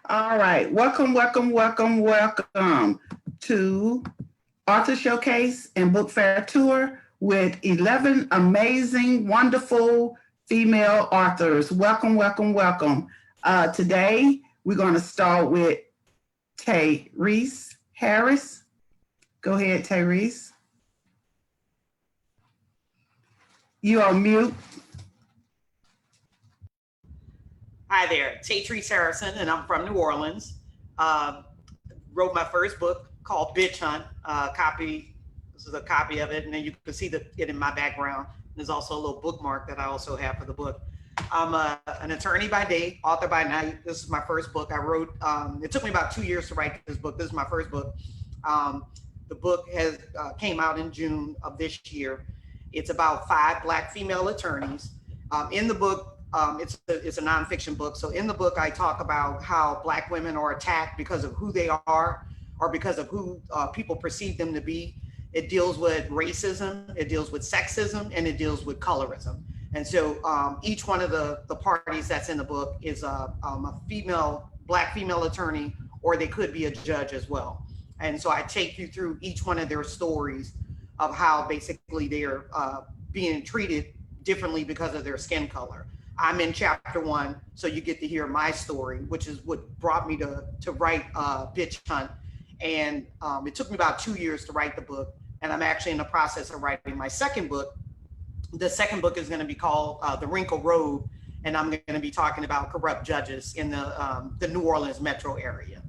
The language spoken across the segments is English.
All right. Welcome to Author Showcase and Book Fair Tour with 11 amazing, wonderful female authors. Welcome. Today, we're going to start with Tyrese Harris. Go ahead, Tyrese. You on mute. Hi there, Tyrese Harrison, and I'm from New Orleans. Wrote my first book called Bitch Hunt. This is a copy of it, and then you can see it in my background. There's also a little bookmark that I also have for the book. I'm an attorney by day, author by night. This is my first book I wrote. It took me about 2 years to write this book. This is my first book. The book has came out in June of this year. It's about 5 Black female attorneys. In the book, it's a nonfiction book. So in the book, I talk about how Black women are attacked because of who they are or because of who people perceive them to be. It deals with racism, it deals with sexism, and it deals with colorism. And so each one of the parties that's in the book is a Black female attorney, or they could be a judge as well. And so I take you through each one of their stories of how basically they're being treated differently because of their skin color. I'm in chapter 1, so you get to hear my story, which is what brought me to write Bitch Hunt. And it took me about 2 years to write the book, and I'm actually in the process of writing my second book. The second book is going to be called The Wrinkle Road, and I'm going to be talking about corrupt judges in the New Orleans metro area.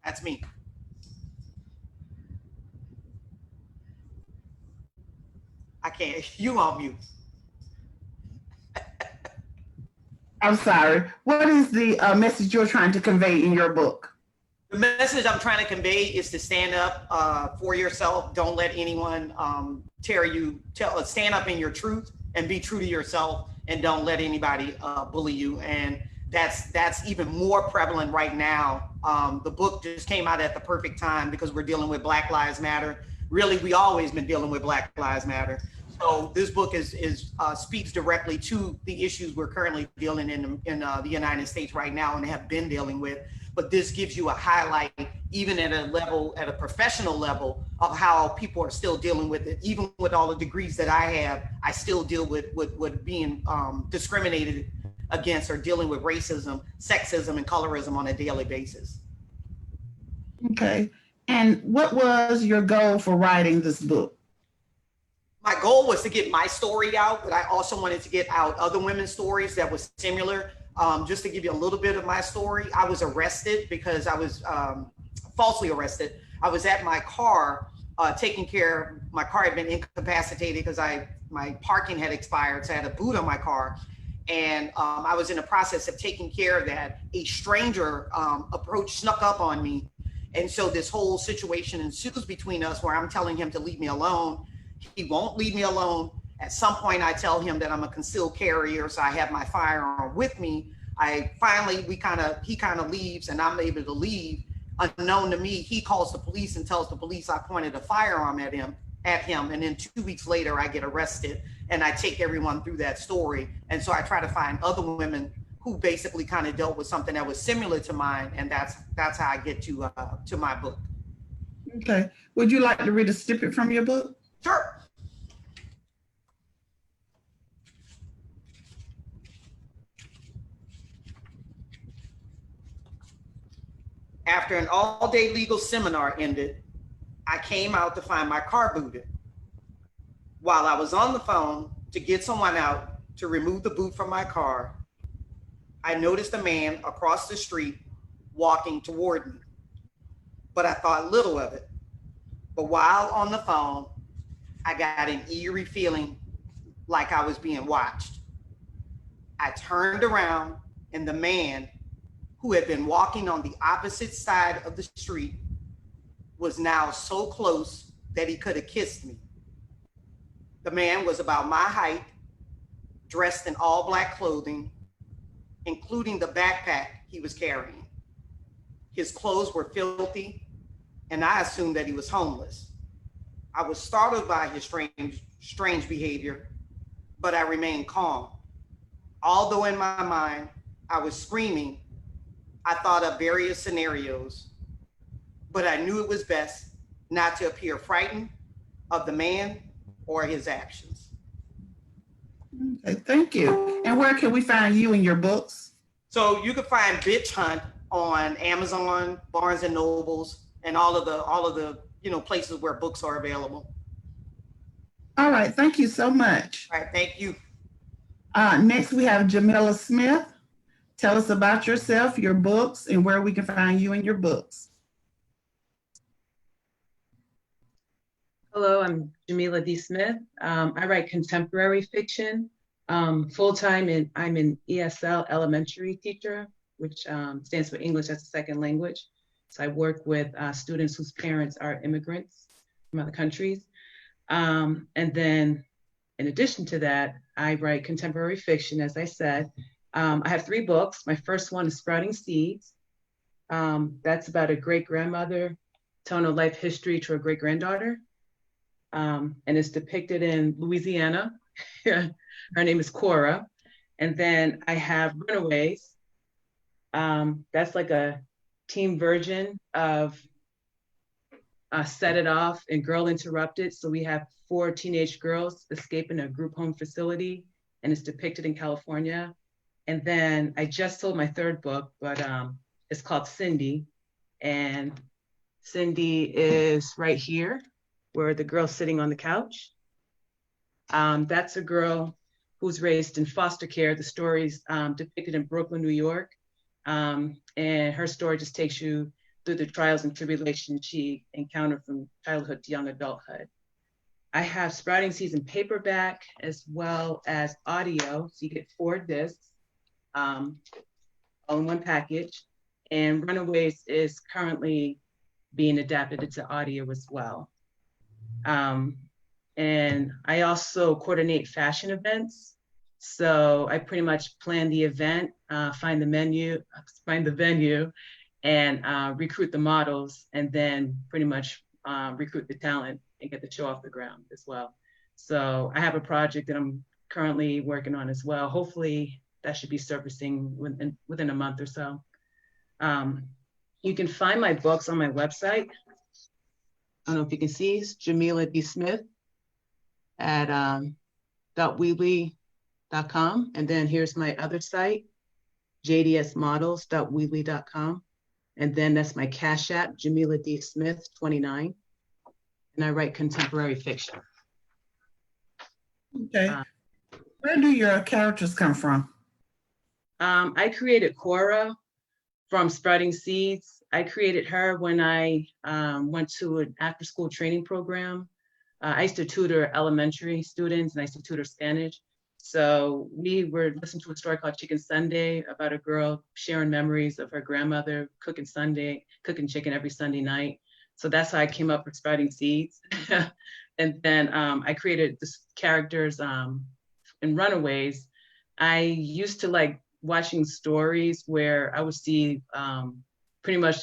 That's me. I can't, you on mute. I'm sorry. What is the message you're trying to convey in your book? The message I'm trying to convey is to stand up for yourself. Don't let anyone stand up in your truth and be true to yourself, and don't let anybody bully you. And that's even more prevalent right now. The book just came out at the perfect time because we're dealing with Black Lives Matter. Really, we always been dealing with Black Lives Matter. So this book speaks directly to the issues we're currently dealing in the United States right now and have been dealing with. But this gives you a highlight, even at a professional level, of how people are still dealing with it. Even with all the degrees that I have, I still deal with being discriminated against or dealing with racism, sexism, and colorism on a daily basis. Okay. And what was your goal for writing this book? My goal was to get my story out, but I also wanted to get out other women's stories that was similar. Just to give you a little bit of my story, I was arrested because I was falsely arrested. I was at my car taking care. My car had been incapacitated because my parking had expired, so I had a boot on my car. And I was in the process of taking care of that. A stranger snuck up on me. And so this whole situation ensues between us where I'm telling him to leave me alone. He won't leave me alone. At some point, I tell him that I'm a concealed carrier, so I have my firearm with me. He kind of leaves, and I'm able to leave. Unknown to me, he calls the police and tells the police I pointed a firearm at him. And then 2 weeks later, I get arrested, and I take everyone through that story. And so I try to find other women who basically kind of dealt with something that was similar to mine, and that's how I get to my book. Okay. Would you like to read a snippet from your book? Sure. After an all-day legal seminar ended, I came out to find my car booted. While I was on the phone to get someone out to remove the boot from my car, I noticed a man across the street walking toward me, but I thought little of it. But while on the phone, I got an eerie feeling like I was being watched. I turned around, and the man, who had been walking on the opposite side of the street, was now so close that he could have kissed me. The man was about my height, dressed in all Black clothing, including the backpack he was carrying. His clothes were filthy, and I assumed that he was homeless. I was startled by his strange behavior, but I remained calm. Although in my mind, I was screaming, I thought of various scenarios, but I knew it was best not to appear frightened of the man or his actions. Okay, thank you. And where can we find you and your books? So you can find Bitch Hunt on Amazon, Barnes and Nobles, and all of the places where books are available. All right, thank you so much. All right, thank you. Next, we have Jamila Smith. Tell us about yourself, your books, and where we can find you and your books. Hello, I'm Jamila D. Smith. I write contemporary fiction. Full-time, and I'm an ESL elementary teacher, which stands for English as a Second Language. So I work with students whose parents are immigrants from other countries. And then in addition to that, I write contemporary fiction, as I said. I have 3 books. My first one is Sprouting Seeds. That's about a great-grandmother telling a life history to her great-granddaughter. And it's depicted in Louisiana. Her name is Cora. And then I have Runaways. That's like a teen version of Set It Off and Girl Interrupted. So we have 4 teenage girls escaping a group home facility, and it's depicted in California. And then I just sold my 3rd book, but it's called Cindy. And Cindy is right here, where the girl's sitting on the couch. That's a girl who's raised in foster care. The story's depicted in Brooklyn, New York. And her story just takes you through the trials and tribulations she encountered from childhood to young adulthood. I have Sprouting Seeds in paperback as well as audio. So you get 4 discs all in one package. And Runaways is currently being adapted into audio as well. And I also coordinate fashion events. So I pretty much plan the event, find the venue, and recruit the models, and then pretty much recruit the talent and get the show off the ground as well. So I have a project that I'm currently working on as well. Hopefully that should be surfacing within a month or so. You can find my books on my website. I don't know if you can see, it's Jamila D. Smith at .weebly.com. And then here's my other site, jdsmodels.weebly.com. And then that's my Cash App, Jamila D. Smith 29. And I write contemporary fiction. Okay. Where do your characters come from? I created Cora from Sprouting Seeds. I created her when I went to an after-school training program. I used to tutor elementary students, and I used to tutor Spanish. So we were listening to a story called Chicken Sunday about a girl sharing memories of her grandmother cooking chicken every Sunday night. So that's how I came up with Sprouting Seeds. And then I created this characters in Runaways. I used to like watching stories where I would see pretty much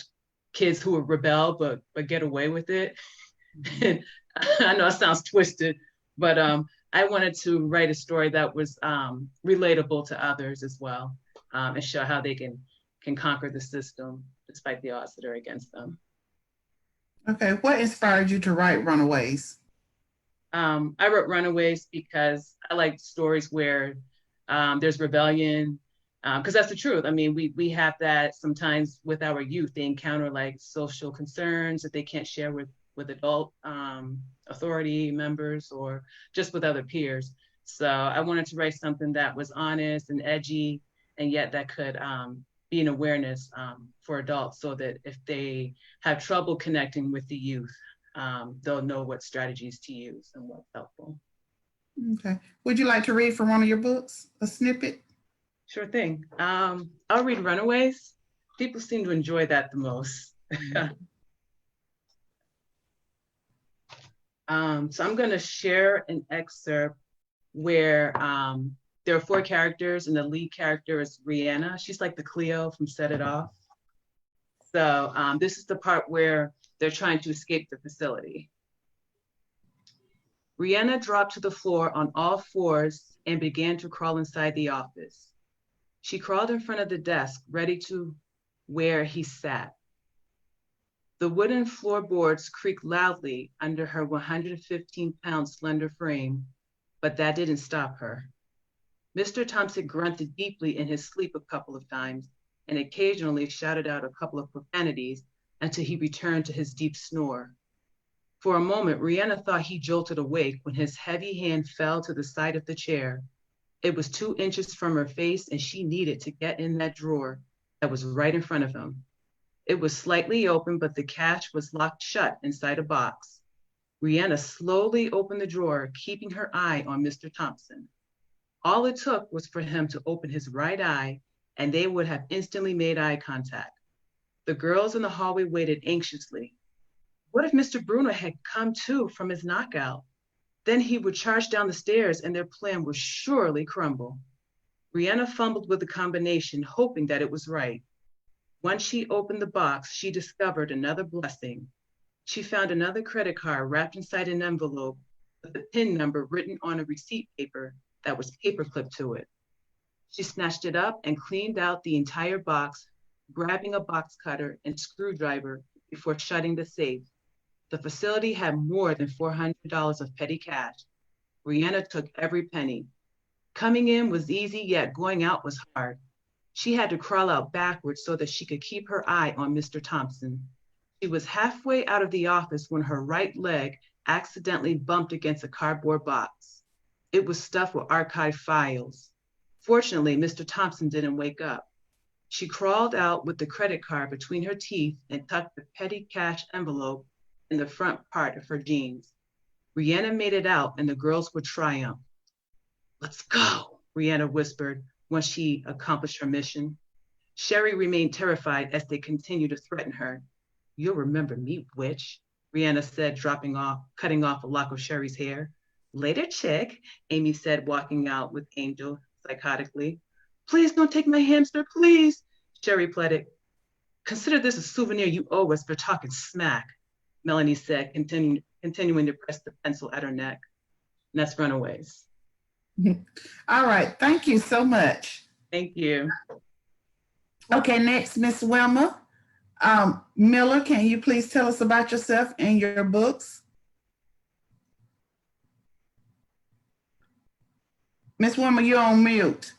kids who would rebel but get away with it. And I know it sounds twisted, but I wanted to write a story that was relatable to others as well, and show how they can conquer the system despite the odds that are against them. Okay, what inspired you to write Runaways? I wrote Runaways because I like stories where there's rebellion, because that's the truth. I mean, we have that sometimes with our youth. They encounter like social concerns that they can't share with adult authority members or just with other peers. So I wanted to write something that was honest and edgy, and yet that could be an awareness for adults, so that if they have trouble connecting with the youth, they'll know what strategies to use and what's helpful. Okay. Would you like to read from one of your books, a snippet? Sure thing. I'll read Runaways. People seem to enjoy that the most. So I'm going to share an excerpt where there are 4 characters, and the lead character is Rihanna. She's like the Cleo from Set It Off. So this is the part where they're trying to escape the facility. Rihanna dropped to the floor on all 4s and began to crawl inside the office. She crawled in front of the desk, ready to where he sat. The wooden floorboards creaked loudly under her 115-pound slender frame, but that didn't stop her. Mr. Thompson grunted deeply in his sleep a couple of times and occasionally shouted out a couple of profanities until he returned to his deep snore. For a moment, Rihanna thought he jolted awake when his heavy hand fell to the side of the chair. It was 2 inches from her face, and she needed to get in that drawer that was right in front of him. It was slightly open, but the cash was locked shut inside a box. Rihanna slowly opened the drawer, keeping her eye on Mr. Thompson. All it took was for him to open his right eye, and they would have instantly made eye contact. The girls in the hallway waited anxiously. What if Mr. Bruno had come to from his knockout? Then he would charge down the stairs and their plan would surely crumble. Rihanna fumbled with the combination, hoping that it was right. Once she opened the box, she discovered another blessing. She found another credit card wrapped inside an envelope with a PIN number written on a receipt paper that was paperclipped to it. She snatched it up and cleaned out the entire box, grabbing a box cutter and screwdriver before shutting the safe. The facility had more than $400 of petty cash. Rihanna took every penny. Coming in was easy, yet going out was hard. She had to crawl out backwards so that she could keep her eye on Mr. Thompson. She was halfway out of the office when her right leg accidentally bumped against a cardboard box. It was stuffed with archived files. Fortunately, Mr. Thompson didn't wake up. She crawled out with the credit card between her teeth and tucked the petty cash envelope in the front part of her jeans. Rihanna made it out and the girls would triumph. "Let's go," Rihanna whispered once she accomplished her mission. Sherry remained terrified as they continued to threaten her. "You'll remember me, witch," Rihanna said, cutting off a lock of Sherry's hair. "Later, chick," Amy said, walking out with Angel psychotically. "Please don't take my hamster, please," Sherry pleaded. "Consider this a souvenir you owe us for talking smack," Melanie said, continuing to press the pencil at her neck. And that's Runaways. All right, thank you so much. Thank you. Okay, next, Miss Wilma. Miller, can you please tell us about yourself and your books? Miss Wilma, you're on mute.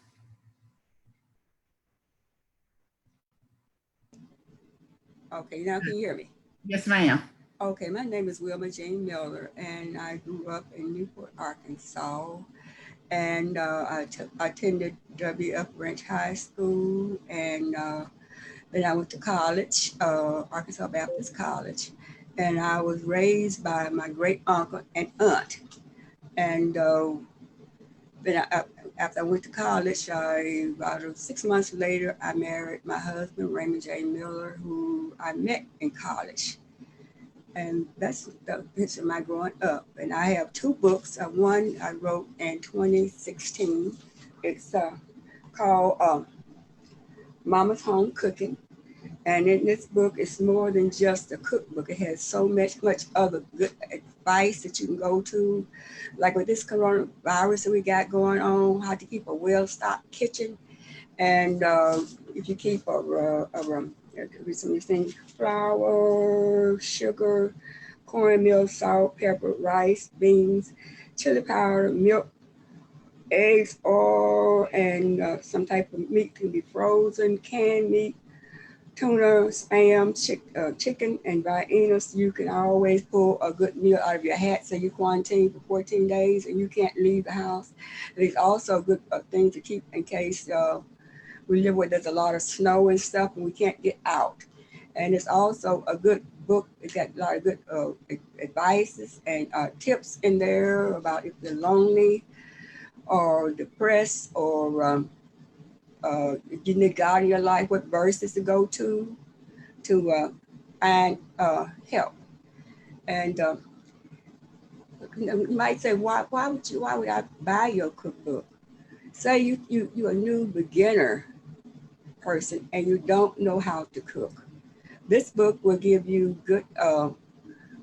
Okay, now can you hear me? Yes, ma'am. Okay, my name is Wilma Jane Miller, and I grew up in Newport, Arkansas. And I attended W.F. Branch High School, and then I went to college, Arkansas Baptist College. And I was raised by my great uncle and aunt. And then after I went to college, about 6 months later, I married my husband, Raymond J. Miller, who I met in college. And that's the picture of my growing up. And I have 2 books. One I wrote in 2016. It's called Mama's Home Cooking. And in this book, it's more than just a cookbook. It has so much other good advice that you can go to. Like with this coronavirus that we got going on, how to keep a well-stocked kitchen. And if you keep some things: flour, sugar, cornmeal, salt, pepper, rice, beans, chili powder, milk, eggs, oil, and some type of meat can be frozen, canned meat, tuna, spam, chicken, and viennas. You can always pull a good meal out of your hat. So you quarantine for 14 days and you can't leave the house. There's also good things to keep in case we live where there's a lot of snow and stuff and we can't get out. And it's also a good book. It's got a lot of good advices and tips in there about if you're lonely or depressed or if you need God in your life, what verses to go to find help. And you might say, why would I buy your cookbook? Say you're a new beginner person and you don't know how to cook. This book will give you good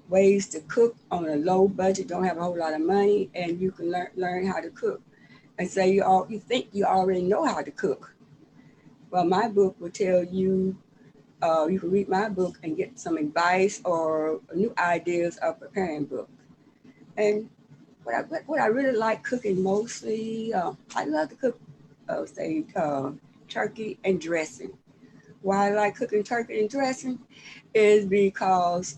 ways to cook on a low budget, don't have a whole lot of money, and you can learn how to cook. And say you think you already know how to cook. Well, my book will tell you You can read my book and get some advice or new ideas of preparing book. And what I really like cooking mostly, I love to cook, turkey and dressing. Why I like cooking turkey and dressing is because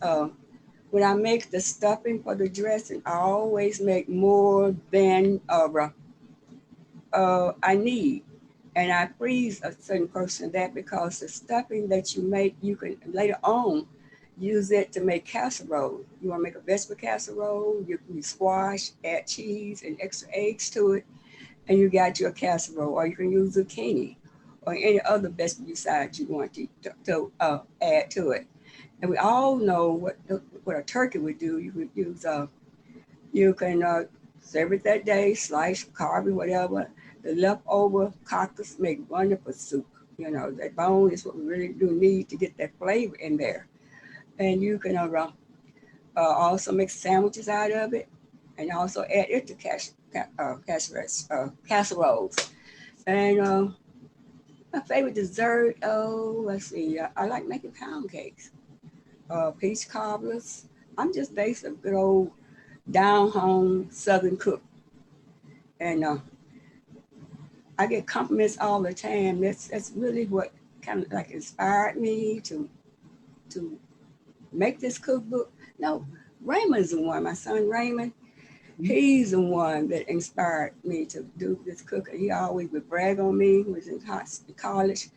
when I make the stuffing for the dressing, I always make more than I need. And I freeze a certain portion of that because the stuffing that you make, you can later on use it to make casserole. You want to make a vegetable casserole, you can squash, add cheese and extra eggs to it, and you got your casserole. Or you can use zucchini or any other vegetable besides you want to add to it. And we all know what a turkey would do. You would use you can serve it that day, slice, carve it, whatever. The leftover carcass make wonderful soup. You know, that bone is what we really do need to get that flavor in there. And you can also make sandwiches out of it, and also add it to casseroles. And my favorite dessert, let's see, I like making pound cakes, peach cobblers. I'm just basically a good old down home Southern cook. And I get compliments all the time. That's really what kind of like inspired me to make this cookbook. No, Raymond's the one, my son Raymond, he's the one that inspired me to do this cooking. He always would brag on me, he was in college,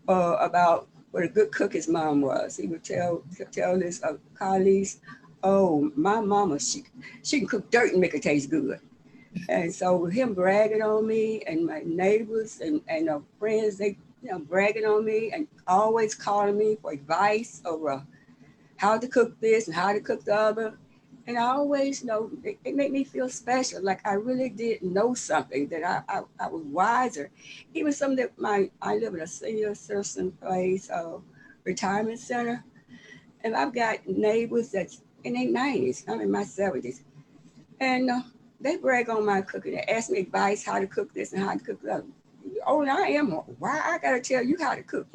about what a good cook his mom was. He would tell his colleagues, oh, my mama, she can cook dirt and make it taste good. And so with him bragging on me and my neighbors and friends, they bragging on me and always calling me for advice over how to cook this and how to cook the other. And I always know it made me feel special, like I really did know something, that I was wiser. Even some that I live in a senior citizen place, retirement center, and I've got neighbors that's in their 90s, I'm in my 70s, and they brag on my cooking. They ask me advice how to cook this and how to cook that. Oh, I am. Why I gotta tell you how to cook?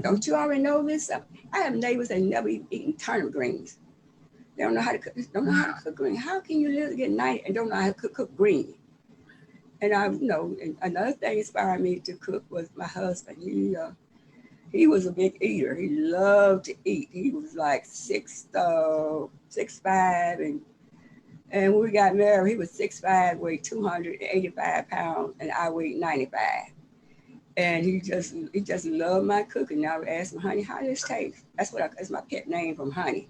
Don't you already know this? I have neighbors that never eaten turnip greens. They don't know how to cook. Don't know how to cook green. How can you live to get 90 and don't know how to cook green? And and another thing inspired me to cook was my husband. He was a big eater. He loved to eat. He was like 6'5", and when we got married, he was 6'5", weighed 285 pounds, and I weighed 95. And he just loved my cooking. And I would ask him, honey, how does this taste? That's my pet name from Honey.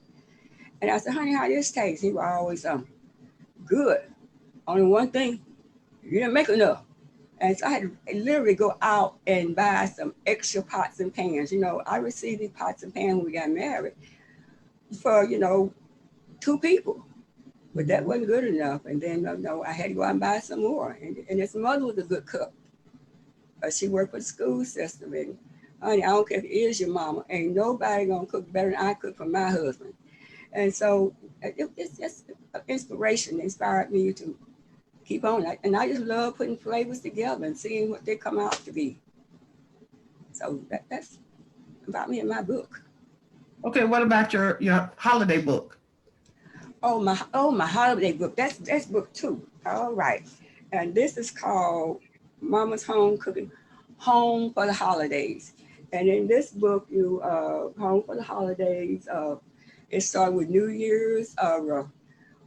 And I said, honey, how does this taste? He was always good. Only one thing, you didn't make enough. And so I had to literally go out and buy some extra pots and pans. I received these pots and pans when we got married for, 2 people. But that wasn't good enough. And then I had to go out and buy some more. And his mother was a good cook. She worked for the school system. And honey, I don't care if it is your mama, ain't nobody gonna cook better than I cook for my husband. And so it's just inspiration inspired me to keep on. And I just love putting flavors together and seeing what they come out to be. So that's about me and my book. Okay, what about your holiday book? Oh, my holiday book. That's book 2. All right. And this is called Mama's Home Cooking, Home for the Holidays. And in this book, you Home for the Holidays, it started with New Year's,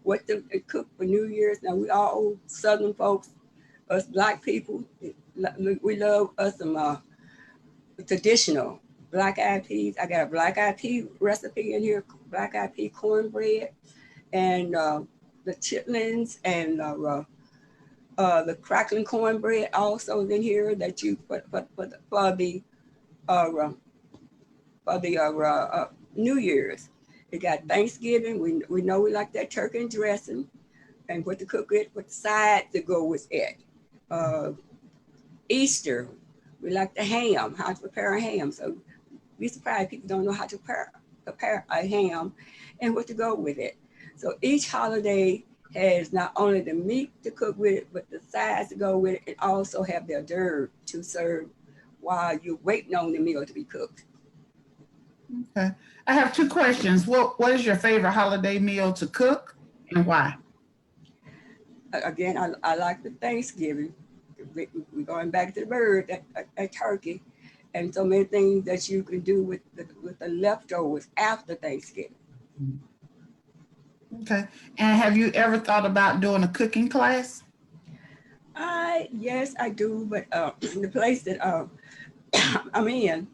what to cook for New Year's. Now, we all Southern folks, us Black people, we love us some traditional black-eyed peas. I got a black-eyed pea recipe in here, black-eyed pea cornbread, and the chitlins and the crackling cornbread also in here that you put for the New Year's. We got Thanksgiving. We know we like that turkey and dressing, and what to cook it, what side to go with it. Easter, we like the ham, how to prepare a ham. So we surprised people don't know how to prepare a ham and what to go with it. So each holiday has not only the meat to cook with it, but the sides to go with it, and also have the hors d'oeuvre to serve while you're waiting on the meal to be cooked. Okay. I have two questions. What is your favorite holiday meal to cook and why? Again, I like the Thanksgiving. We're going back to the bird, that turkey, and so many things that you can do with the leftovers after Thanksgiving. Okay. And have you ever thought about doing a cooking class? Yes, I do, but the place that I'm in,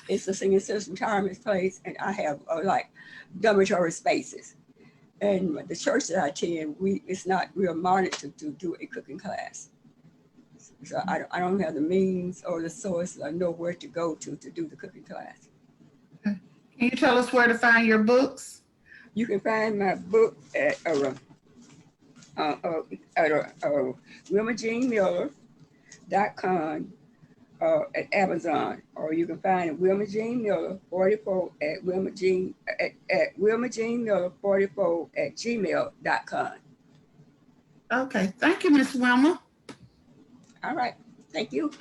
it's a senior citizen retirement place, and I have like dormitory spaces. And the church that I attend, it's not real modern to do a cooking class. So I don't have the means or the source or know where to go to do the cooking class. Can you tell us where to find your books? You can find my book at WilmaJeanMiller.com at Amazon, or you can find it Wilma Jean Miller 44 at Wilma Jean Miller 44 at gmail.com. Okay. Thank you, Miss Wilma. All right. Thank you.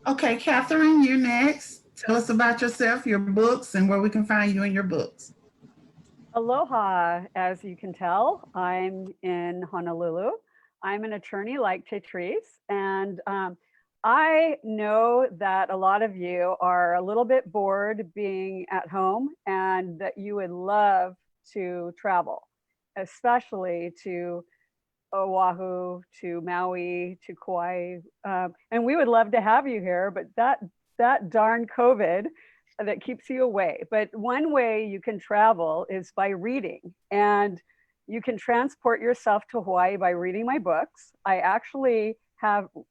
Okay, Catherine, you're next. Tell us about yourself, your books, and where we can find you in your books. Aloha. As you can tell, I'm in Honolulu. I'm an attorney like Tetrice, and I know that a lot of you are a little bit bored being at home and that you would love to travel, especially to Oahu, to Maui, to Kauai. And we would love to have you here, but that darn COVID that keeps you away. But one way you can travel is by reading. And you can transport yourself to Hawaii by reading my books. I actually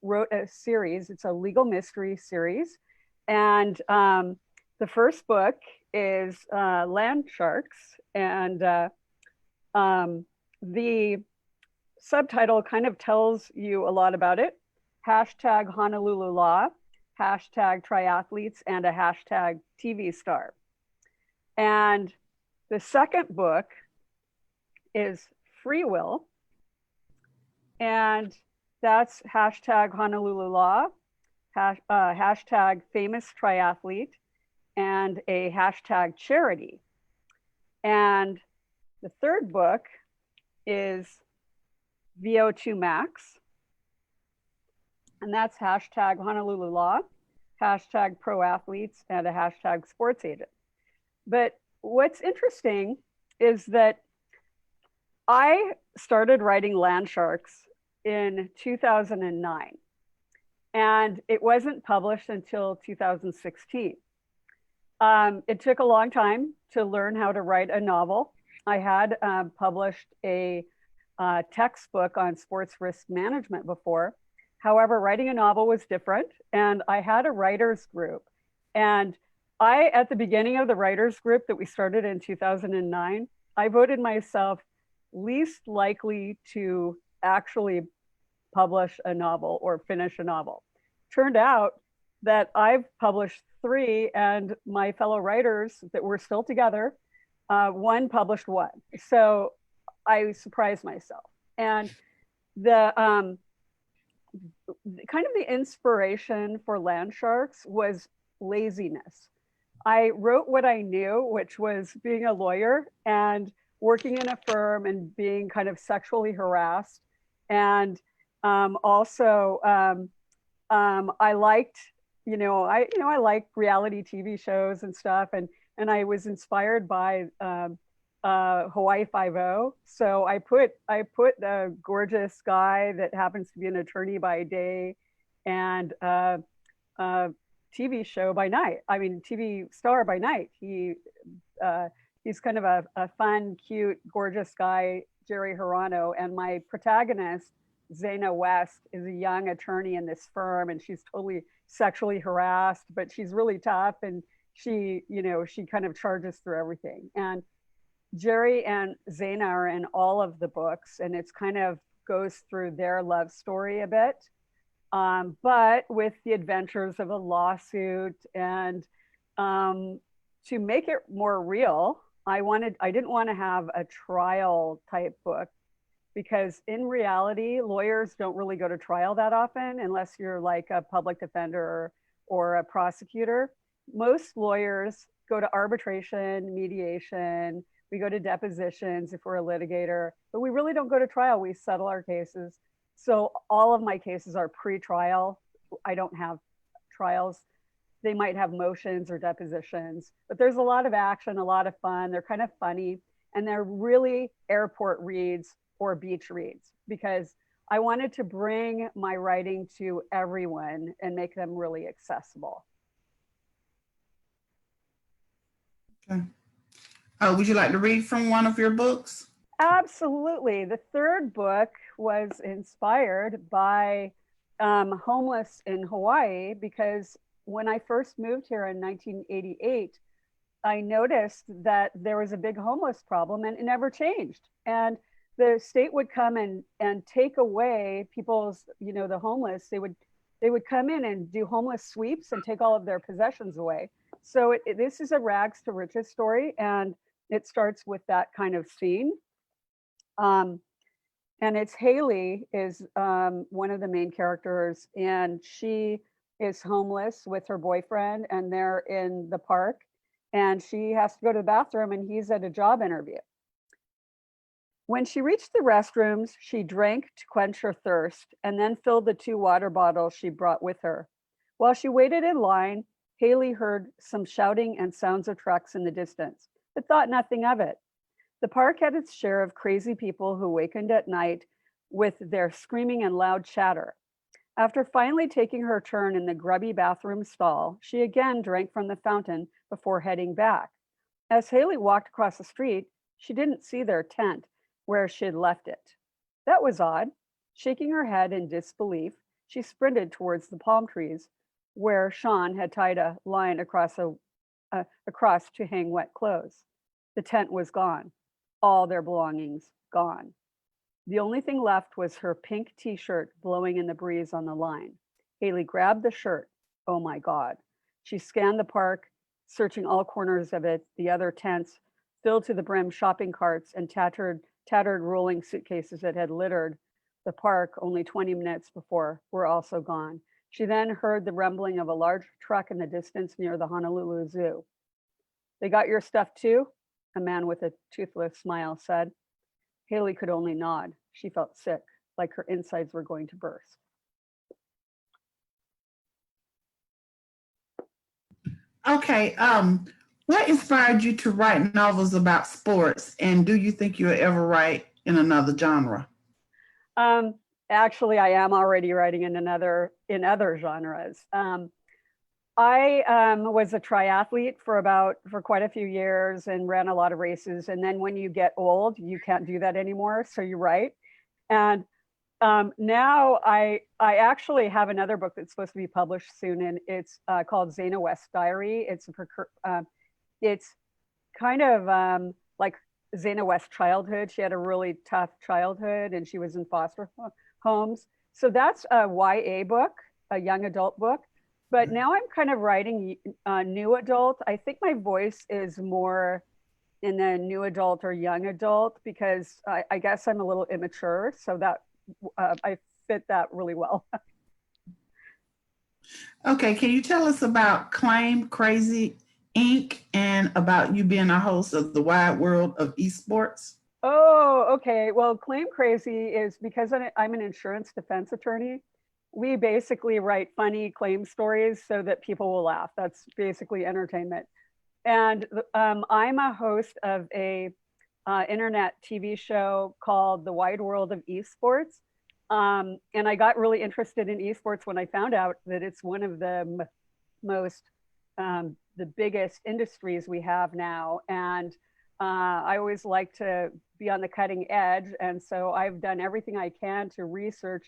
wrote a series. It's a legal mystery series. And the first book is Land Sharks. And the subtitle kind of tells you a lot about it. Hashtag Honolulu Law, hashtag triathletes, and a hashtag TV star. And the second book is Free Will. And that's hashtag Honolulu Law, hashtag famous triathlete, and a hashtag charity. And the third book is VO2 Max. And that's hashtag Honolulu Law, hashtag pro athletes, and a hashtag sports agent. But what's interesting is that I started writing Land Sharks in 2009, and it wasn't published until 2016. It took a long time to learn how to write a novel. I had published a textbook on sports risk management before. However, writing a novel was different, and I had a writers group. And at the beginning of the writers group that we started in 2009, I voted myself least likely to actually publish a novel or finish a novel. Turned out that I've published 3, and my fellow writers that were still together, one published 1. So I surprised myself. And the kind of the inspiration for Land Sharks was laziness. I wrote what I knew, which was being a lawyer and working in a firm and being kind of sexually harassed. And also, I liked, I like reality TV shows and stuff, and I was inspired by Hawaii Five-0. So I put a gorgeous guy that happens to be an attorney by day and a TV show by night. I mean, TV star by night. He's kind of a fun, cute, gorgeous guy, Jerry Hirano. And my protagonist, Zayna West, is a young attorney in this firm, and she's totally sexually harassed, but she's really tough, and she kind of charges through everything. And Jerry and Zayna are in all of the books, and it's kind of goes through their love story a bit, but with the adventures of a lawsuit. And to make it more real, I didn't want to have a trial type book, because in reality, lawyers don't really go to trial that often unless you're like a public defender or a prosecutor. most lawyers go to arbitration, mediation, we go to depositions if we're a litigator, but we really don't go to trial. We settle our cases. So all of my cases are pre-trial. I don't have trials. They might have motions or depositions, but there's a lot of action, a lot of fun. They're kind of funny, and they're really airport reads or beach reads, because I wanted to bring my writing to everyone and make them really accessible. Okay. Would you like to read from one of your books? Absolutely. The third book was inspired by homeless in Hawaii, because when I first moved here in 1988, I noticed that there was a big homeless problem and it never changed. And the state would come and take away people's, you know, the homeless, they would come in and do homeless sweeps and take all of their possessions away. So this is a rags to riches story, and it starts with that kind of scene. And it's Haley is one of the main characters, and she is homeless with her boyfriend, and they're in the park, and she has to go to the bathroom, and he's at a job interview. When she reached the restrooms, she drank to quench her thirst and then filled the 2 water bottles she brought with her. While she waited in line, Haley heard some shouting and sounds of trucks in the distance, but thought nothing of it. The park had its share of crazy people who wakened at night with their screaming and loud chatter. After finally taking her turn in the grubby bathroom stall, she again drank from the fountain before heading back. As Haley walked across the street, she didn't see their tent where she had left it. That was odd. Shaking her head in disbelief, she sprinted towards the palm trees where Sean had tied a line across to hang wet clothes. The tent was gone. All their belongings gone. The only thing left was her pink t-shirt blowing in the breeze on the line. Haley grabbed the shirt. Oh my God. She scanned the park, searching all corners of it, the other tents, filled to the brim shopping carts, and tattered rolling suitcases that had littered the park only 20 minutes before were also gone. She then heard the rumbling of a large truck in the distance near the Honolulu Zoo. They got your stuff too? A man with a toothless smile said. Haley could only nod. She felt sick, like her insides were going to burst. Okay, what inspired you to write novels about sports, and do you think you'll ever write in another genre? Actually, I am already writing in other genres. I was a triathlete for quite a few years and ran a lot of races. And then when you get old, you can't do that anymore. So you write. And now I actually have another book that's supposed to be published soon, and it's called Zayna West's Diary. It's kind of like Zayna West's childhood. She had a really tough childhood, and she was in foster homes. So that's a YA book, a young adult book. But now I'm kind of writing new adult. I think my voice is more in the new adult or young adult, because I guess I'm a little immature. So that I fit that really well. Okay, can you tell us about Claim Crazy Inc. and about you being a host of the wide world of esports? Oh, okay. Well, Claim Crazy is because I'm an insurance defense attorney. We basically write funny claim stories so that people will laugh. That's basically entertainment. And I'm a host of a internet TV show called The Wide World of Esports. And I got really interested in esports when I found out that it's one of the the biggest industries we have now. And I always like to be on the cutting edge. And so I've done everything I can to research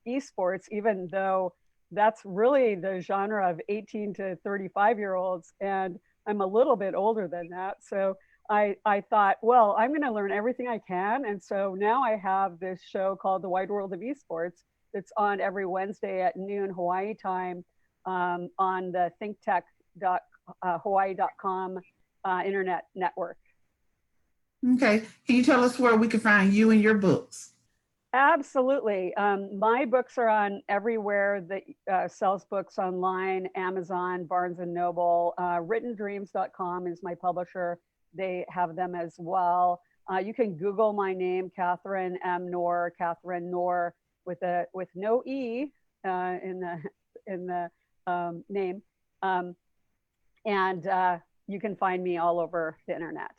esports, even though that's really the genre of 18 to 35-year-olds. And I'm a little bit older than that. So I thought, well, I'm going to learn everything I can. And so now I have this show called The Wide World of Esports. It's on every Wednesday at noon Hawaii time on the thinktech.hawaii.com internet network. Okay, can you tell us where we can find you and your books? Absolutely. My books are on everywhere that sells books online, Amazon, Barnes and Noble. Writtendreams.com is my publisher. They have them as well. You can Google my name, Catherine M. Noor, Catherine Noor, with no E in the name. And you can find me all over the internet.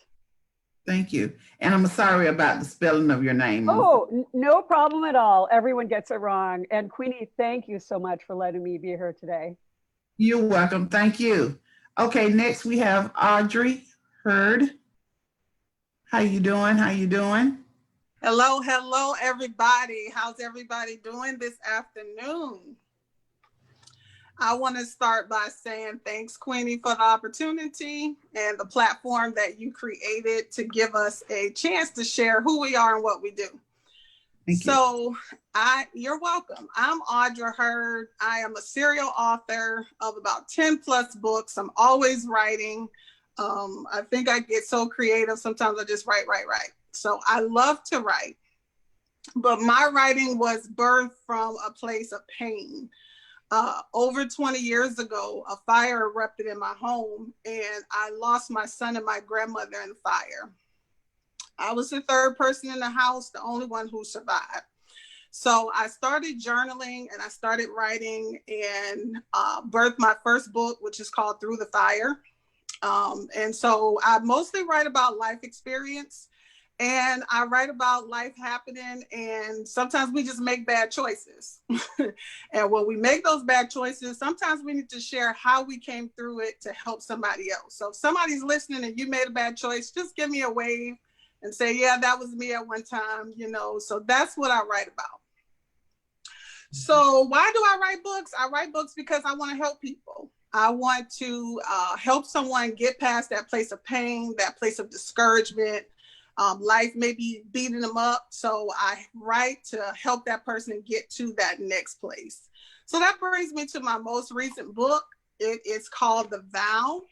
Thank you. And I'm sorry about the spelling of your name. Oh, no problem at all. Everyone gets it wrong. And Queenie, thank you so much for letting me be here today. You're welcome. Thank you. Okay, next we have Audra Hurd. How you doing? How you doing? Hello, hello, everybody. How's everybody doing this afternoon? I want to start by saying thanks, Queenie, for the opportunity and the platform that you created to give us a chance to share who we are and what we do. Thank you. So you're welcome. I'm Audra Hurd. I am a serial author of about 10 plus books. I'm always writing. I think I get so creative. Sometimes I just write. So I love to write, but my writing was birthed from a place of pain. Over 20 years ago, a fire erupted in my home and I lost my son and my grandmother in the fire. I was the third person in the house, the only one who survived. So I started journaling and I started writing and birthed my first book, which is called Through the Fire. And so I mostly write about life experience. And I write about life happening, and sometimes we just make bad choices. And when we make those bad choices, sometimes we need to share how we came through it to help somebody else. So if somebody's listening and you made a bad choice, just give me a wave and say, yeah, that was me at one time, you know. So that's what I write about. So why do I write books? I write books because I want to help people. I want to help someone get past that place of pain, that place of discouragement. Life may be beating them up. So I write to help that person get to that next place. So that brings me to my most recent book. It is called The Vow.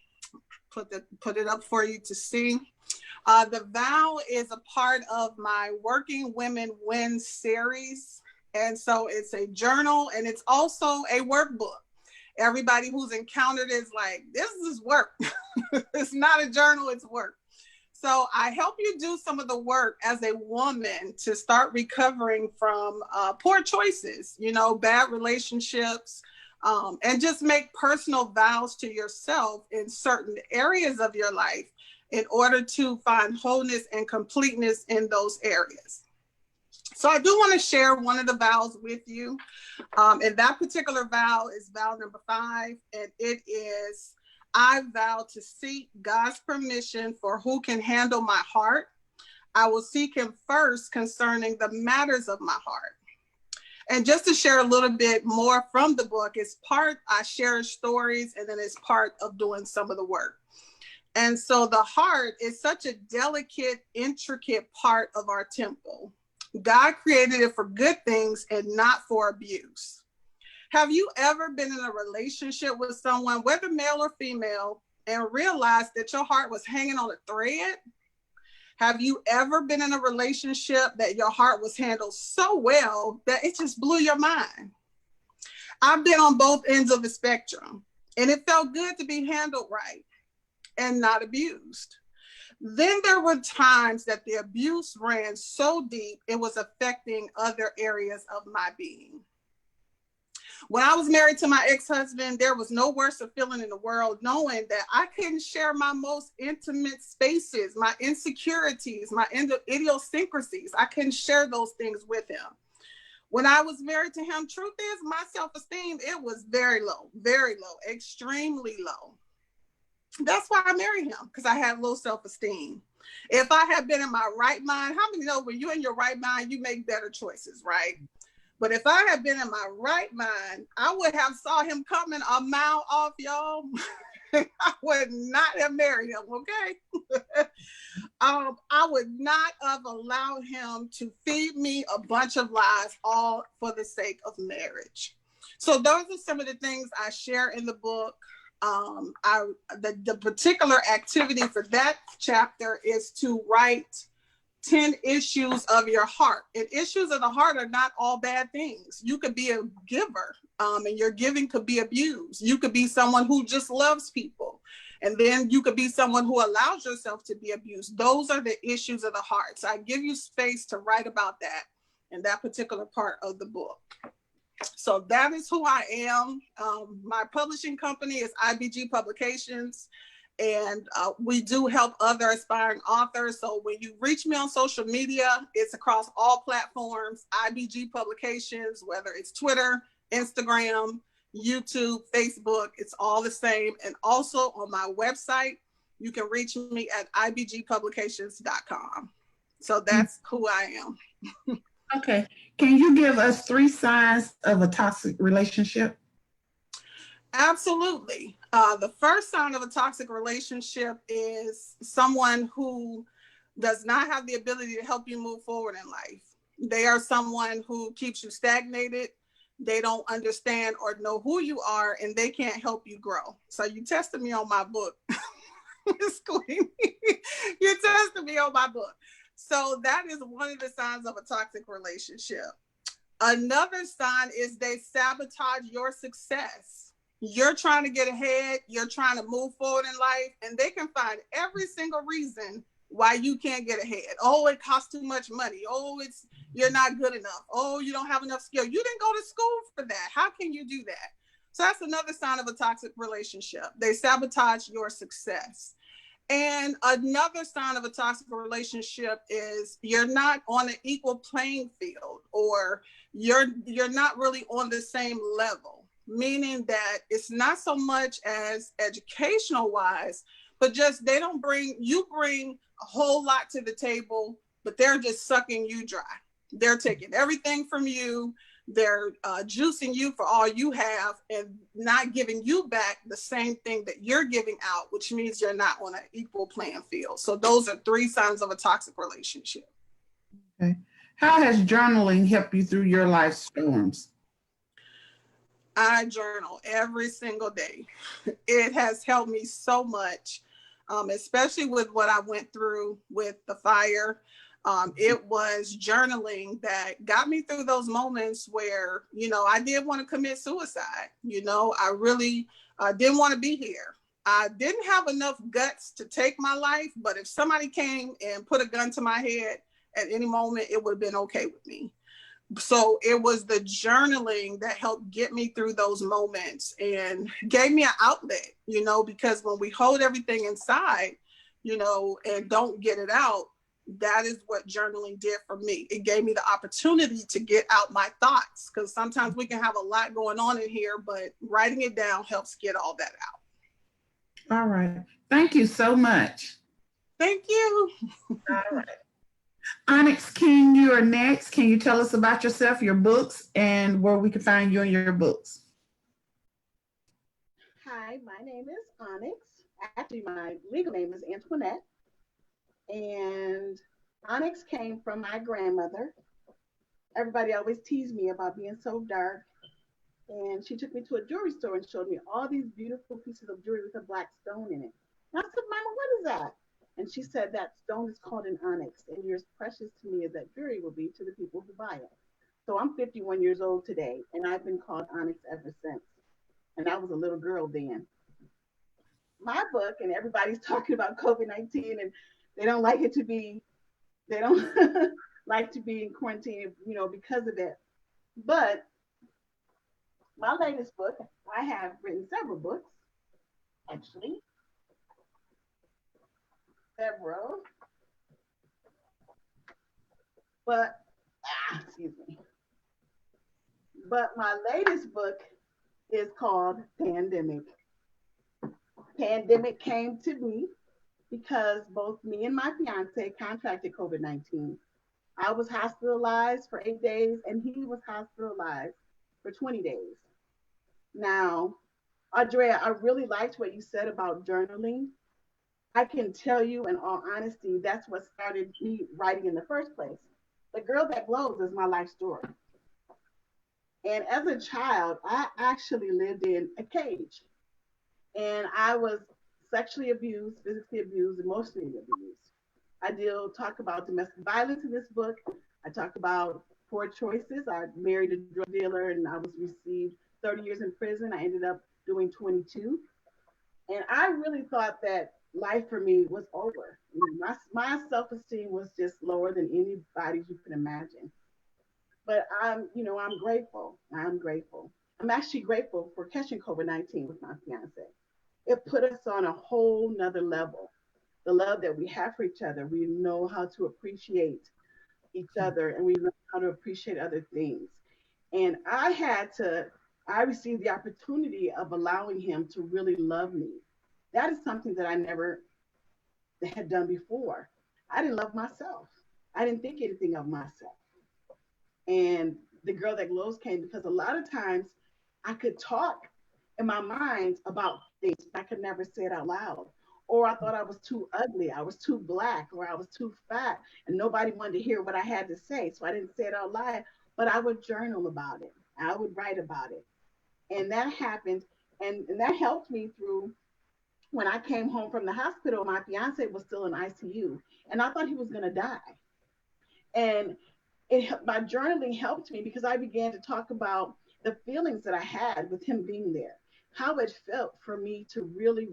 Put it up for you to see. The Vow is a part of my Working Women Win series. And so it's a journal and it's also a workbook. Everybody who's encountered it is like, this is work. It's not a journal, it's work. So I help you do some of the work as a woman to start recovering from poor choices, you know, bad relationships, and just make personal vows to yourself in certain areas of your life in order to find wholeness and completeness in those areas. So I do want to share one of the vows with you. And that particular vow is vow number 5, and it is, I vow to seek God's permission for who can handle my heart. I will seek him first concerning the matters of my heart. And just to share a little bit more from the book, it's part, I share stories, and then it's part of doing some of the work. And so the heart is such a delicate, intricate part of our temple. God created it for good things and not for abuse. Have you ever been in a relationship with someone, whether male or female, and realized that your heart was hanging on a thread? Have you ever been in a relationship that your heart was handled so well that it just blew your mind? I've been on both ends of the spectrum, and it felt good to be handled right and not abused. Then there were times that the abuse ran so deep, it was affecting other areas of my being. When I was married to my ex-husband, there was no worse feeling in the world knowing that I couldn't share my most intimate spaces, my insecurities, my idiosyncrasies. I couldn't share those things with him. When I was married to him, truth is, my self-esteem, it was very low, extremely low. That's why I married him, because I had low self-esteem. If I had been in my right mind, how many know when you're in your right mind, you make better choices, right? But if I had been in my right mind, I would have saw him coming a mile off, y'all. I would not have married him, okay? I would not have allowed him to feed me a bunch of lies, all for the sake of marriage. So those are some of the things I share in the book. The particular activity for that chapter is to write 10 issues of your heart. And issues of the heart are not all bad things. You could be a giver, and your giving could be abused. You could be someone who just loves people. And then you could be someone who allows yourself to be abused. Those are the issues of the heart. So I give you space to write about that in that particular part of the book. So that is who I am. My publishing company is IBG Publications. And we do help other aspiring authors. So when you reach me on social media, it's across all platforms, IBG Publications, whether it's Twitter, Instagram, YouTube, Facebook, it's all the same. And also on my website, you can reach me at ibgpublications.com. So that's who I am. Okay. Can you give us 3 signs of a toxic relationship? Absolutely. The first sign of a toxic relationship is someone who does not have the ability to help you move forward in life. They are someone who keeps you stagnated. They don't understand or know who you are, and they can't help you grow. So you tested me on my book, Miss Queen. You tested me on my book. So that is one of the signs of a toxic relationship. Another sign is they sabotage your success. You're trying to get ahead, you're trying to move forward in life, and they can find every single reason why you can't get ahead. Oh, it costs too much money. Oh, you're not good enough. Oh, you don't have enough skill. You didn't go to school for that. How can you do that? So that's another sign of a toxic relationship. They sabotage your success. And another sign of a toxic relationship is you're not on an equal playing field, or you're not really on the same level, meaning that it's not so much as educational wise, but just you bring a whole lot to the table, but they're just sucking you dry. They're taking everything from you. They're juicing you for all you have and not giving you back the same thing that you're giving out, which means you're not on an equal playing field. So those are 3 signs of a toxic relationship. Okay. How has journaling helped you through your life storms? I journal every single day. It has helped me so much, especially with what I went through with the fire. It was journaling that got me through those moments where, I did want to commit suicide. I really didn't want to be here. I didn't have enough guts to take my life, but if somebody came and put a gun to my head at any moment, it would have been okay with me. So it was the journaling that helped get me through those moments and gave me an outlet, because when we hold everything inside, and don't get it out, that is what journaling did for me. It gave me the opportunity to get out my thoughts, because sometimes we can have a lot going on in here, but writing it down helps get all that out. All right. Thank you so much. Thank you. All right. Onyx King, you are next. Can you tell us about yourself, your books, and where we can find you and your books? Hi, my name is Onyx. Actually, my legal name is Antoinette. And Onyx came from my grandmother. Everybody always teased me about being so dark. And she took me to a jewelry store and showed me all these beautiful pieces of jewelry with a black stone in it. And I said, Mama, what is that? And she said that stone is called an onyx, and you're as precious to me as that jewelry will be to the people who buy it. So I'm 51 years old today, and I've been called Onyx ever since. And I was a little girl then. My book, and everybody's talking about COVID-19, and they don't like it to be, they don't like to be in quarantine, because of it. But my latest book, I have written several books, actually. Several. But, excuse me. But my latest book is called Pandemic. Pandemic came to me because both me and my fiance contracted COVID-19. I was hospitalized for 8 days and he was hospitalized for 20 days. Now, Audra, I really liked what you said about journaling. I can tell you in all honesty, that's what started me writing in the first place. The Girl That Glows is my life story. And as a child, I actually lived in a cage. And I was sexually abused, physically abused, emotionally abused. talk about domestic violence in this book. I talk about poor choices. I married a drug dealer and I was received 30 years in prison. I ended up doing 22. And I really thought that life for me was over. My self-esteem was just lower than anybody's you can imagine. But I'm grateful. I'm grateful. I'm actually grateful for catching COVID-19 with my fiance. It put us on a whole nother level. The love that we have for each other. We know how to appreciate each other and we learn how to appreciate other things. And I received the opportunity of allowing him to really love me. That is something that I never had done before. I didn't love myself. I didn't think anything of myself. And the girl that glows came because a lot of times I could talk in my mind about things I could never say it out loud. Or I thought I was too ugly, I was too black, or I was too fat, and nobody wanted to hear what I had to say. So I didn't say it out loud, but I would journal about it. I would write about it. And that happened. And that helped me through when I came home from the hospital. My fiance was still in ICU, and I thought he was going to die. And my journaling helped me because I began to talk about the feelings that I had with him being there, how it felt for me to really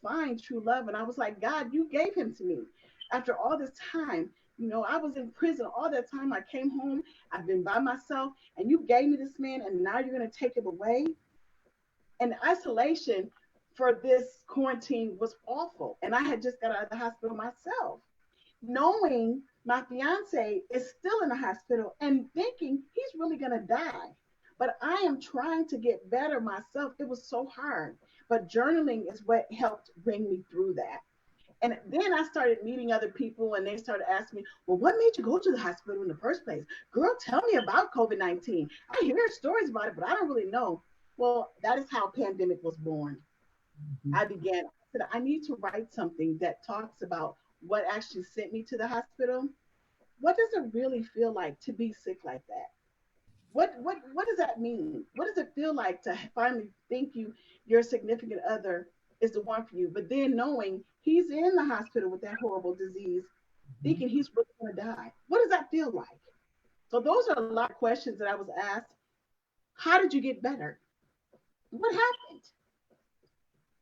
find true love. And I was like, God, you gave him to me after all this time. I was in prison all that time. I came home, I've been by myself, and you gave me this man, and now you're going to take him away. And isolation for this quarantine was awful. And I had just got out of the hospital myself, knowing my fiance is still in the hospital and thinking he's really going to die. But I am trying to get better myself. It was so hard. But journaling is what helped bring me through that. And then I started meeting other people and they started asking me, well, what made you go to the hospital in the first place? Girl, tell me about COVID-19. I hear stories about it, but I don't really know. Well, that is how pandemic was born. Mm-hmm. I said, I need to write something that talks about what actually sent me to the hospital. What does it really feel like to be sick like that? What does that mean? What does it feel like to finally think your significant other is the one for you, but then knowing he's in the hospital with that horrible disease, thinking he's really going to die? What does that feel like? So those are a lot of questions that I was asked. How did you get better? What happened?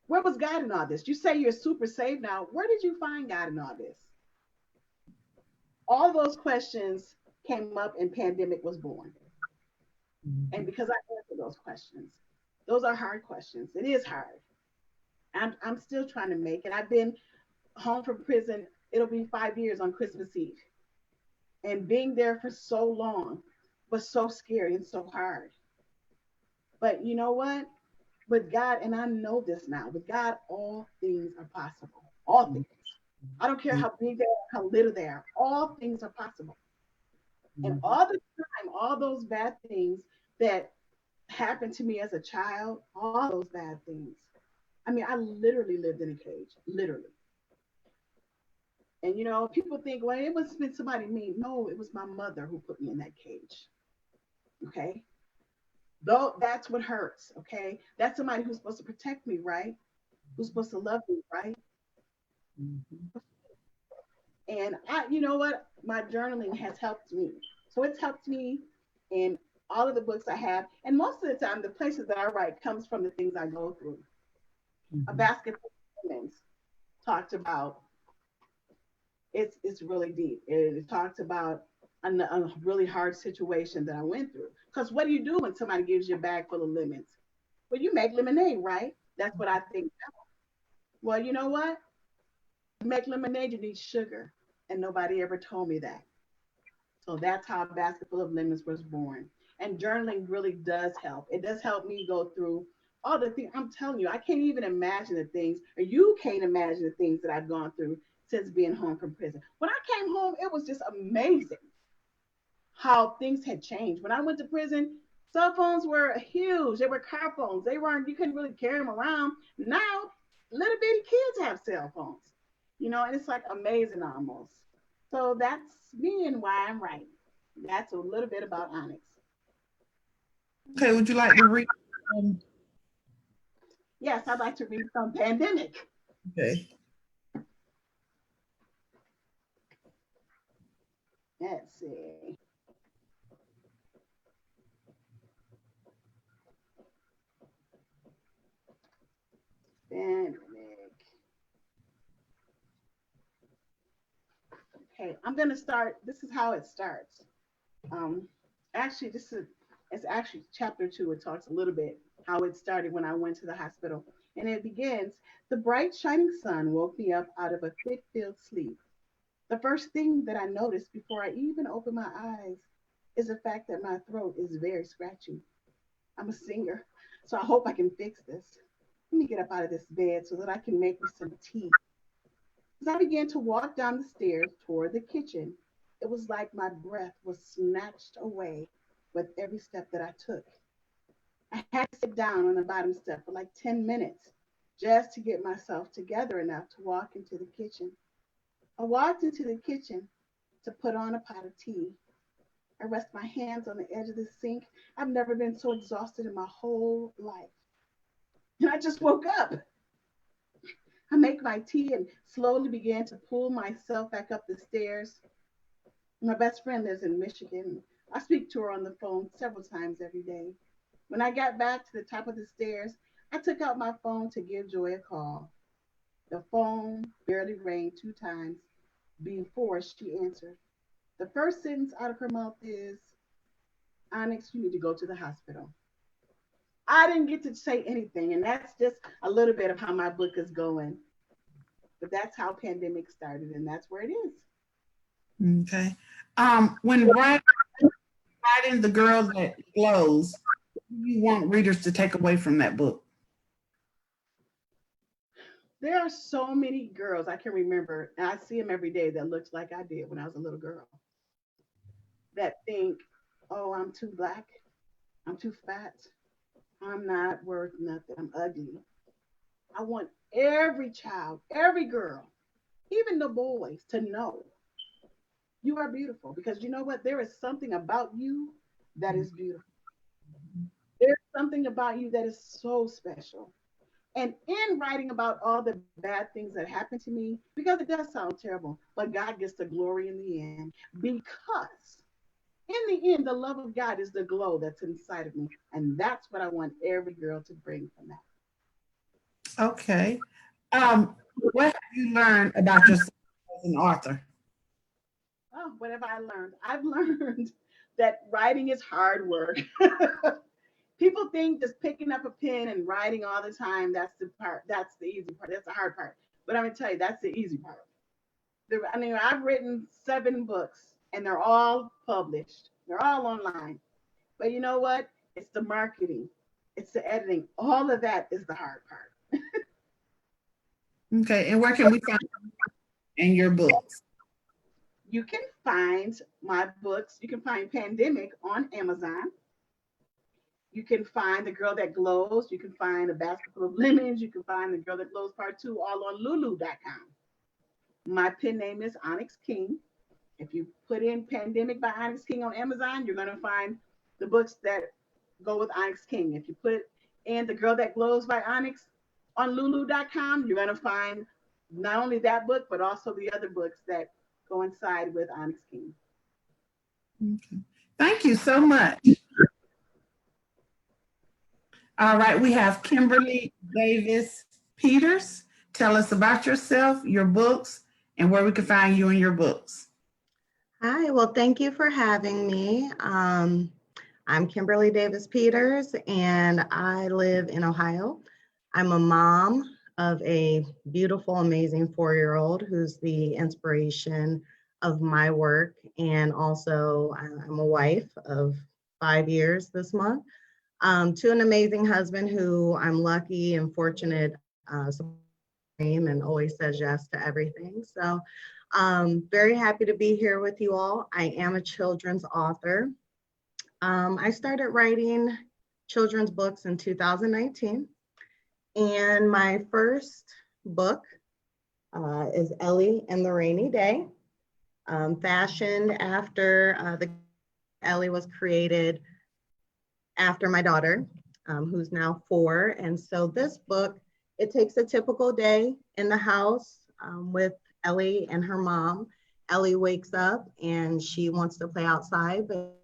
Where was God in all this? You say you're super saved now. Where did you find God in all this? All those questions came up and pandemic was born. And because I answered those questions, those are hard questions. It is hard. I'm still trying to make it. I've been home from prison. It'll be 5 years on Christmas Eve. And being there for so long was so scary and so hard. But you know what? With God, and I know this now, with God, all things are possible. All things. I don't care how big they are, how little they are. All things are possible. And all the time, all those bad things that happened to me as a child, all those bad things. I mean, I literally lived in a cage, literally. And people think, well, it must have been somebody mean. No, it was my mother who put me in that cage. Okay? Though that's what hurts, okay? That's somebody who's supposed to protect me, right? Who's supposed to love me, right? Mm-hmm. And you know what? My journaling has helped me. So it's helped me in all of the books I have. And most of the time, the places that I write comes from the things I go through. Mm-hmm. A Basket of Lemons talked about, it's really deep. It talked about a really hard situation that I went through. Because what do you do when somebody gives you a bag full of lemons? Well, you make lemonade, right? That's what I think now. Well, you know what? To make lemonade, you need sugar. And nobody ever told me that. So that's how A Basket Full of Lemons was born. And journaling really does help. It does help me go through all the things. I'm telling you, I can't even imagine the things, or you can't imagine the things that I've gone through since being home from prison. When I came home, it was just amazing how things had changed. When I went to prison, cell phones were huge. They were car phones. You couldn't really carry them around. Now, little bitty kids have cell phones, and it's like amazing almost. So that's me and why I'm writing. That's a little bit about Onyx. Okay, would you like to read? Yes, I'd like to read some Pandemic. Okay. Let's see. Pandemic. Okay, I'm gonna start. This is how it starts. Actually, it's actually chapter 2. It talks a little bit how it started when I went to the hospital, and it begins. The bright shining sun woke me up out of a fit-filled sleep. The first thing that I noticed before I even opened my eyes is the fact that my throat is very scratchy. I'm a singer, so I hope I can fix this. Let me get up out of this bed so that I can make me some tea. As I began to walk down the stairs toward the kitchen, it was like my breath was snatched away with every step that I took. I had to sit down on the bottom step for like 10 minutes just to get myself together enough to walk into the kitchen. I walked into the kitchen to put on a pot of tea. I rest my hands on the edge of the sink. I've never been so exhausted in my whole life. And I just woke up. I make my tea and slowly began to pull myself back up the stairs. My best friend lives in Michigan. I speak to her on the phone several times every day. When I got back to the top of the stairs, I took out my phone to give Joy a call. The phone barely rang 2 times before she answered. The first sentence out of her mouth is, Onyx, you need to go to the hospital. I didn't get to say anything, and that's just a little bit of how my book is going. But that's how pandemic started, and that's where it is. Okay. When writing The Girl That Glows, what do you want readers to take away from that book? There are so many girls I can remember, and I see them every day that looks like I did when I was a little girl, that think, oh, I'm too black, I'm too fat, I'm not worth nothing, I'm ugly. I want every child, every girl, even the boys to know you are beautiful, because you know what? There is something about you that is beautiful. There's something about you that is so special. And in writing about all the bad things that happened to me, because it does sound terrible, but God gets the glory in the end, because in the end, the love of God is the glow that's inside of me. And that's what I want every girl to bring from that. Okay. What have you learned about yourself as an author? Oh, what have I learned? I've learned that writing is hard work. People think just picking up a pen and writing all the time, that's the part, that's the easy part, that's the hard part. But I'm gonna tell you, that's the easy part. I mean, I've written 7 books and they're all published. They're all online. But you know what? It's the marketing, it's the editing. All of that is the hard part. Okay, and where can we find you and your books? You can find my books. You can find Pandemic on Amazon. You can find The Girl That Glows. You can find A Basket Full of Lemons. You can find The Girl That Glows Part 2 all on lulu.com. My pen name is Onyx King. If you put in Pandemic by Onyx King on Amazon, you're going to find the books that go with Onyx King. If you put in The Girl That Glows by Onyx on lulu.com, you're going to find not only that book, but also the other books that coincide with Onyx King. Okay. Thank you so much. All right, we have Kimberly Davis Peters. Tell us about yourself, your books, and where we can find you and your books. Hi, well, thank you for having me. I'm Kimberly Davis Peters, and I live in Ohio. I'm a mom of a beautiful, amazing 4-year-old who's the inspiration of my work, and also I'm a wife of 5 years this month, to an amazing husband who I'm lucky and fortunate and always says yes to everything. So very happy to be here with you all. I am a children's author. I started writing children's books in 2019, and my first book is Ellie and the Rainy Day, fashioned after Ellie was created after my daughter, who's now 4. And so this book, it takes a typical day in the house with Ellie and her mom Ellie wakes up and she wants to play outside, but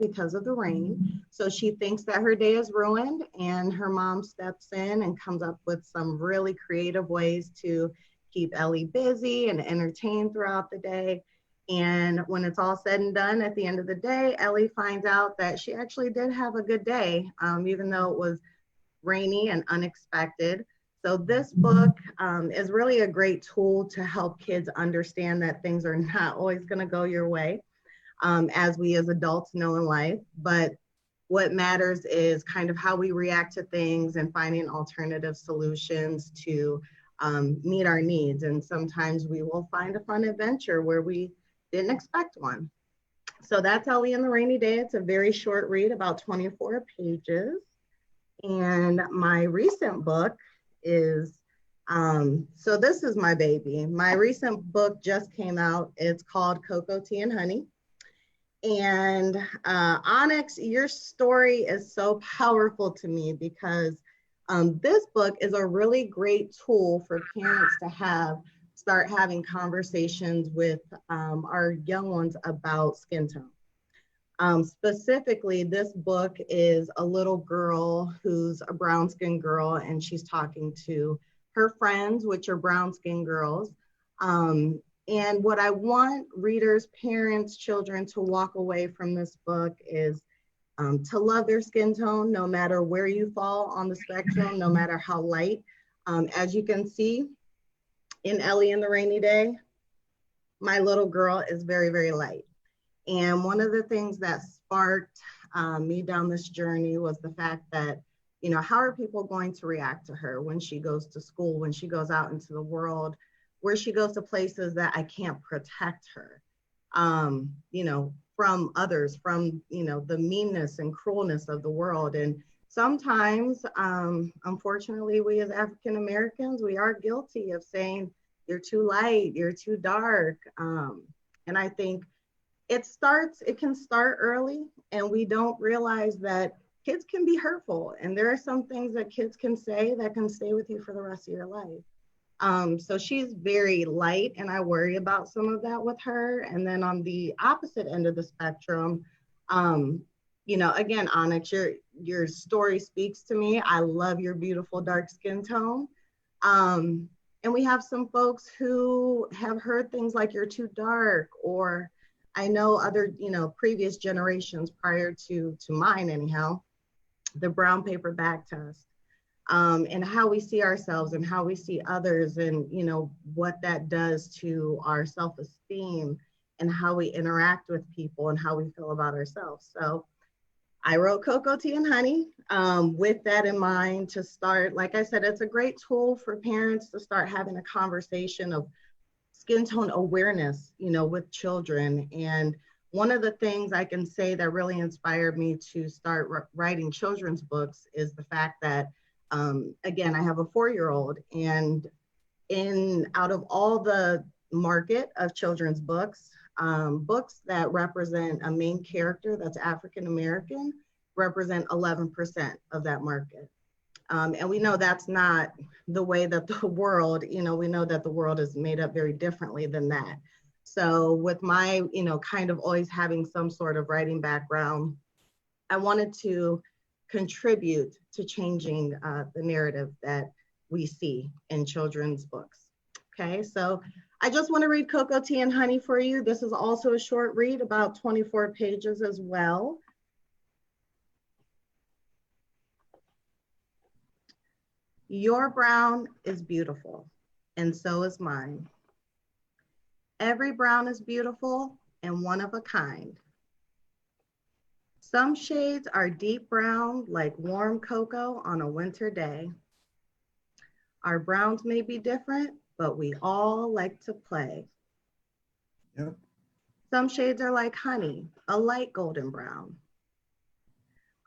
because of the rain. So she thinks that her day is ruined, and her mom steps in and comes up with some really creative ways to keep Ellie busy and entertained throughout the day. And when it's all said and done, at the end of the day, Ellie finds out that she actually did have a good day, even though it was rainy and unexpected. So this book is really a great tool to help kids understand that things are not always going to go your way, as we as adults know in life. But what matters is kind of how we react to things and finding alternative solutions to meet our needs. And sometimes we will find a fun adventure where we didn't expect one. So that's Ellie and the Rainy Day. It's a very short read, about 24 pages. And my recent book is, so this is my baby. My recent book just came out. It's called Coco Tea and Honey. And Onyx, your story is so powerful to me because this book is a really great tool for parents to start having conversations with our young ones about skin tone. Specifically, this book is a little girl who's a brown skin girl, and she's talking to her friends, which are brown skin girls. And what I want readers, parents, children to walk away from this book is to love their skin tone, no matter where you fall on the spectrum, no matter how light. As you can see in Ellie and the Rainy Day, my little girl is very, very light. And one of the things that sparked me down this journey was the fact that, you know, how are people going to react to her when she goes to school, when she goes out into the world, where she goes to places that I can't protect her, you know, from others, from, you know, the meanness and cruelness of the world. And sometimes, unfortunately, we as African Americans, we are guilty of saying, you're too light, you're too dark. And I think it can start early, and we don't realize that kids can be hurtful. And there are some things that kids can say that can stay with you for the rest of your life. So she's very light, and I worry about some of that with her. And then on the opposite end of the spectrum, you know, again, Onyx, your story speaks to me. I love your beautiful dark skin tone. And we have some folks who have heard things like you're too dark, or I know other, you know, previous generations prior to mine anyhow, the brown paper bag test, and how we see ourselves and how we see others, and, you know, what that does to our self-esteem and how we interact with people and how we feel about ourselves. So I wrote Coco Tea and Honey with that in mind to start. Like I said, it's a great tool for parents to start having a conversation of skin tone awareness, you know, with children. And one of the things I can say that really inspired me to start writing children's books is the fact that, again, I have a 4-year-old, and out of all the market of children's books, books that represent a main character that's African American represent 11% of that market. And we know that's not the way that the world, you know, we know that the world is made up very differently than that. So with my, you know, kind of always having some sort of writing background, I wanted to contribute to changing the narrative that we see in children's books. Okay, so I just want to read Coco Tea and Honey for you. This is also a short read, about 24 pages as well. Your brown is beautiful, and so is mine. Every brown is beautiful and one of a kind. Some shades are deep brown, like warm cocoa on a winter day. Our browns may be different, but we all like to play. Yep. Some shades are like honey, a light golden brown.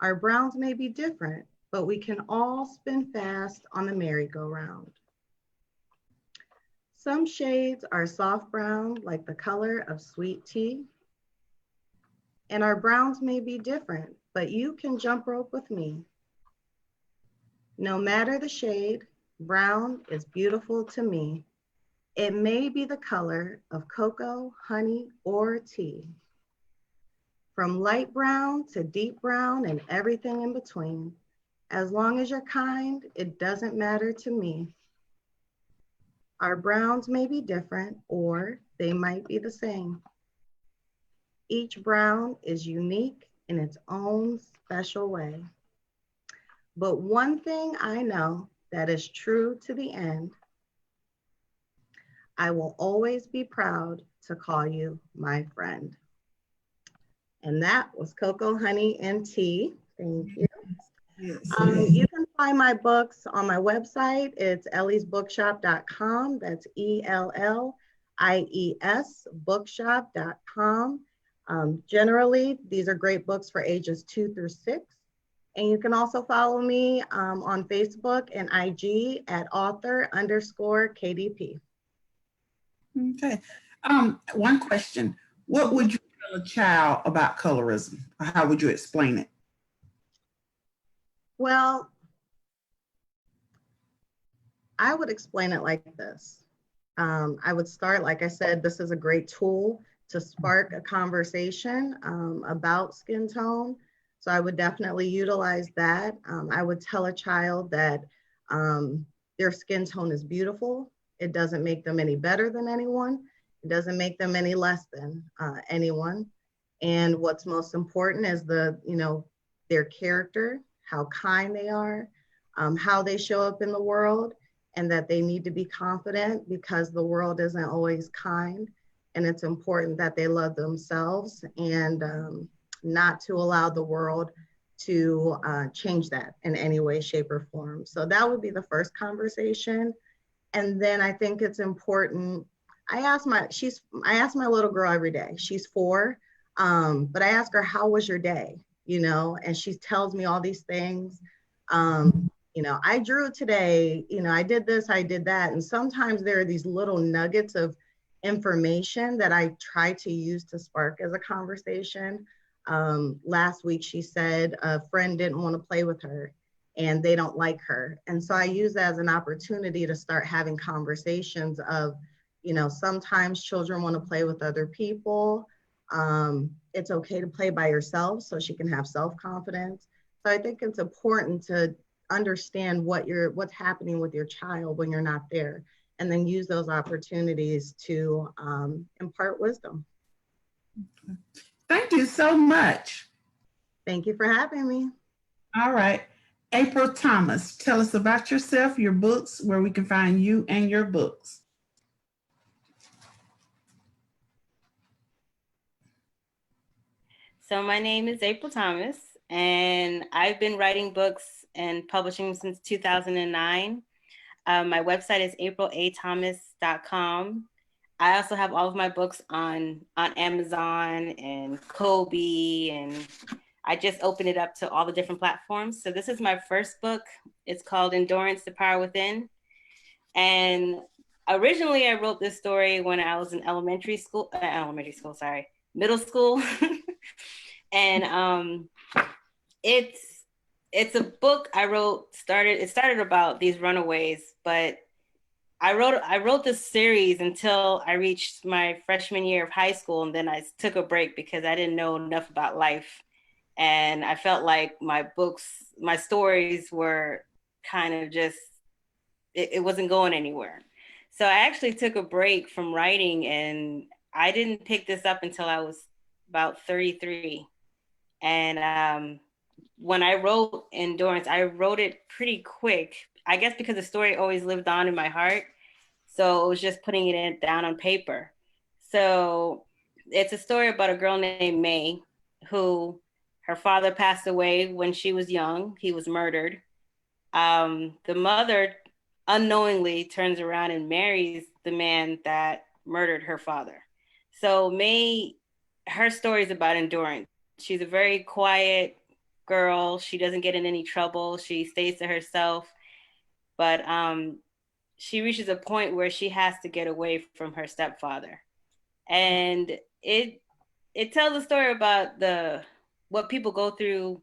Our browns may be different, but we can all spin fast on the merry-go-round. Some shades are soft brown, like the color of sweet tea. And our browns may be different, but you can jump rope with me. No matter the shade, brown is beautiful to me. It may be the color of cocoa, honey, or tea. From light brown to deep brown and everything in between. As long as you're kind, it doesn't matter to me. Our browns may be different or they might be the same. Each brown is unique in its own special way. But one thing I know that is true to the end, I will always be proud to call you my friend. And that was Cocoa, Honey, and Tea. Thank you. Yes. You can find my books on my website. It's elliesbookshop.com. That's ELLIES bookshop.com. Generally, these are great books for ages 2 through 6. And you can also follow me on Facebook and IG at author_KDP. Okay. One question. What would you tell a child about colorism? How would you explain it? Well, I would explain it like this. I would start, like I said, this is a great tool to spark a conversation about skin tone. So I would definitely utilize that. I would tell a child that their skin tone is beautiful. It doesn't make them any better than anyone. It doesn't make them any less than anyone. And what's most important is their character, how kind they are, how they show up in the world, and that they need to be confident because the world isn't always kind. And it's important that they love themselves and not to allow the world to change that in any way, shape, or form. So that would be the first conversation. And then I think it's important. I ask my little girl every day. She's 4, but I ask her, how was your day? And she tells me all these things. I drew today, I did this, I did that. And sometimes there are these little nuggets of information that I try to use to spark as a conversation. Last week, she said a friend didn't want to play with her and they don't like her. And so I use that as an opportunity to start having conversations of, sometimes children want to play with other people. It's okay to play by yourself so she can have self-confidence. So I think it's important to understand what's happening with your child when you're not there, and then use those opportunities to impart wisdom. Thank you so much. Thank you for having me. All right. April Thomas, tell us about yourself, your books, where we can find you and your books. So my name is April Thomas, and I've been writing books and publishing since 2009. My website is aprilathomas.com. I also have all of my books on Amazon and Kobe, and I just opened it up to all the different platforms. So this is my first book. It's called Endurance, the Power Within. And originally I wrote this story when I was in middle school. And it's a book I wrote. It started about these runaways, but I wrote this series until I reached my freshman year of high school, and then I took a break because I didn't know enough about life, and I felt like my stories were kind of just it wasn't going anywhere. So I actually took a break from writing, and I didn't pick this up until I was about 33. And when I wrote Endurance, I wrote it pretty quick, I guess because the story always lived on in my heart. So it was just putting it down on paper. So it's a story about a girl named May, who her father passed away when she was young. He was murdered. The mother unknowingly turns around and marries the man that murdered her father. So May, her story is about endurance. She's a very quiet girl. She doesn't get in any trouble. She stays to herself. But she reaches a point where she has to get away from her stepfather. And it tells a story about what people go through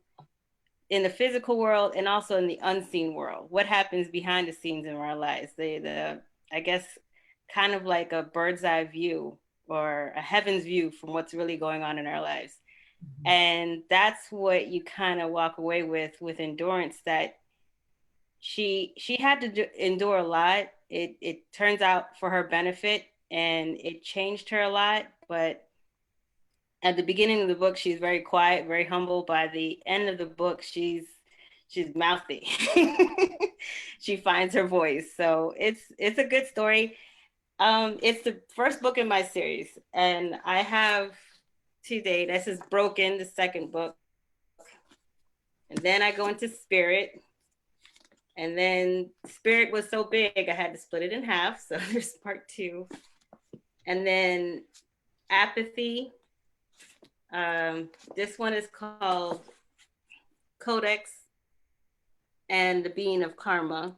in the physical world and also in the unseen world. What happens behind the scenes in our lives? I guess kind of like a bird's eye view or a heaven's view from what's really going on in our lives. And that's what you kind of walk away with Endurance, that she had to endure a lot. It turns out for her benefit, and it changed her a lot. But at the beginning of the book, she's very quiet, very humble. By the end of the book, she's mouthy. She finds her voice. So it's a good story. It's the first book in my series, and I have to date. This is Broken, the second book. And then I go into Spirit. And then Spirit was so big, I had to split it in half. So there's part 2. And then Apathy. This one is called Codex and the Being of Karma.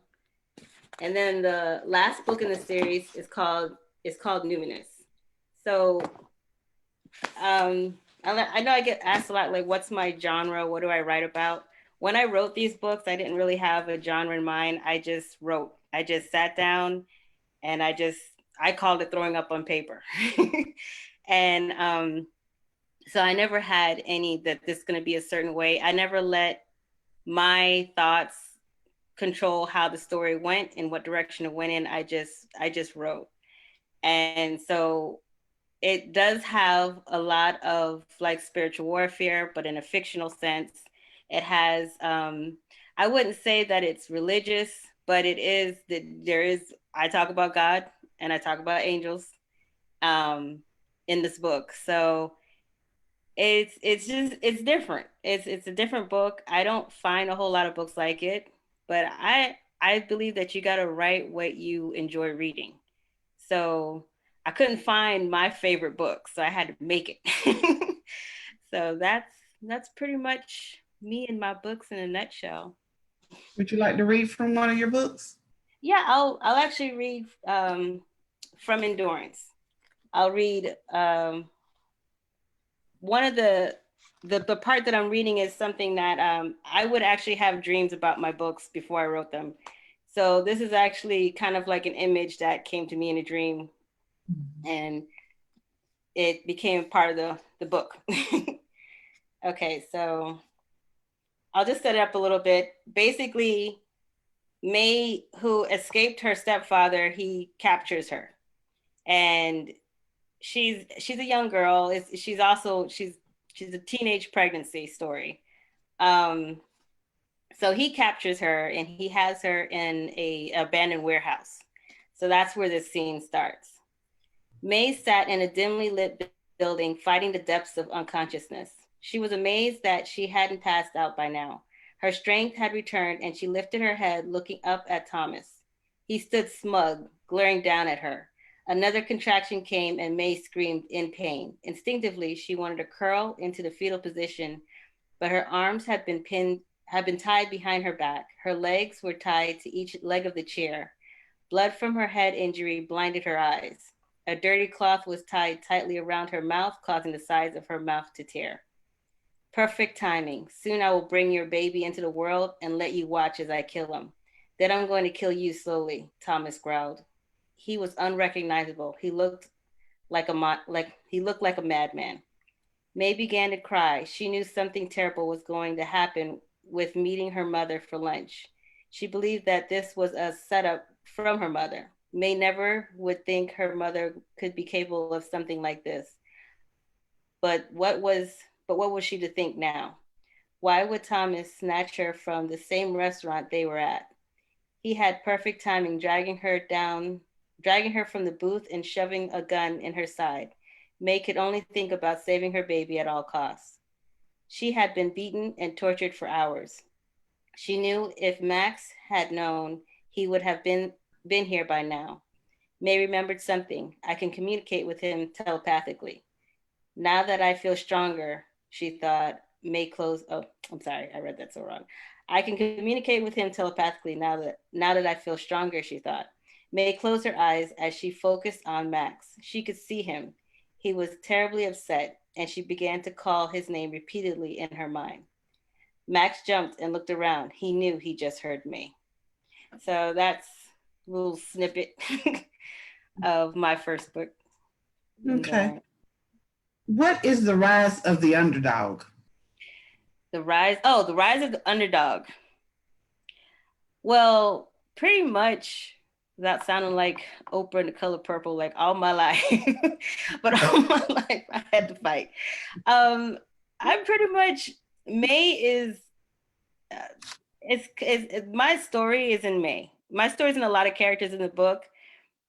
And then the last book in the series is called Numinous. So I know I get asked a lot, like, what's my genre? What do I write about? When I wrote these books, I didn't really have a genre in mind. I just wrote. I just sat down and I called it throwing up on paper. And so I never had any that this is going to be a certain way. I never let my thoughts control how the story went and what direction it went in. I just wrote. And so it does have a lot of like spiritual warfare, but in a fictional sense. It has, I wouldn't say that it's religious, but it is that I talk about God and I talk about angels in this book. So it's different. It's a different book. I don't find a whole lot of books like it, but I believe that you got to write what you enjoy reading. So I couldn't find my favorite book, so I had to make it. So that's pretty much me and my books in a nutshell. Would you like to read from one of your books? Yeah, I'll actually read from Endurance. I'll read one of the part that I'm reading is something that I would actually have dreams about my books before I wrote them. So this is actually kind of like an image that came to me in a dream, and it became part of the book. Okay, so I'll just set it up a little bit. Basically, May, who escaped her stepfather, he captures her, and she's a young girl. She's a teenage pregnancy story. So he captures her and he has her in a abandoned warehouse. So that's where this scene starts. May sat in a dimly lit building, fighting the depths of unconsciousness. She was amazed that she hadn't passed out by now. Her strength had returned, and she lifted her head, looking up at Thomas. He stood smug, glaring down at her. Another contraction came, and May screamed in pain. Instinctively, she wanted to curl into the fetal position, but her arms had been tied behind her back. Her legs were tied to each leg of the chair. Blood from her head injury blinded her eyes. A dirty cloth was tied tightly around her mouth, causing the sides of her mouth to tear. Perfect timing. Soon I will bring your baby into the world and let you watch as I kill him. Then I'm going to kill you slowly, Thomas growled. He was unrecognizable. He looked like a madman. May began to cry. She knew something terrible was going to happen with meeting her mother for lunch. She believed that this was a setup from her mother. May never would think her mother could be capable of something like this. But what was she to think now? Why would Thomas snatch her from the same restaurant they were at? He had perfect timing, dragging her from the booth and shoving a gun in her side. May could only think about saving her baby at all costs. She had been beaten and tortured for hours. She knew if Max had known, he would have been here by now. May remembered something. I can communicate with him telepathically. Now that I feel stronger, she thought. May close. Oh, I'm sorry, I read that so wrong. I can communicate with him telepathically now that I feel stronger, she thought. May closed her eyes as she focused on Max. She could see him. He was terribly upset, and she began to call his name repeatedly in her mind. Max jumped and looked around. He knew he just heard me. So that's a little snippet. of my first book. Okay. What is the rise of the underdog? The rise of the underdog. Well, pretty much without sounding like Oprah in The Color Purple, like all my life, but all my life I had to fight. I pretty much, May is, my story is in May. My story's in a lot of characters in the book,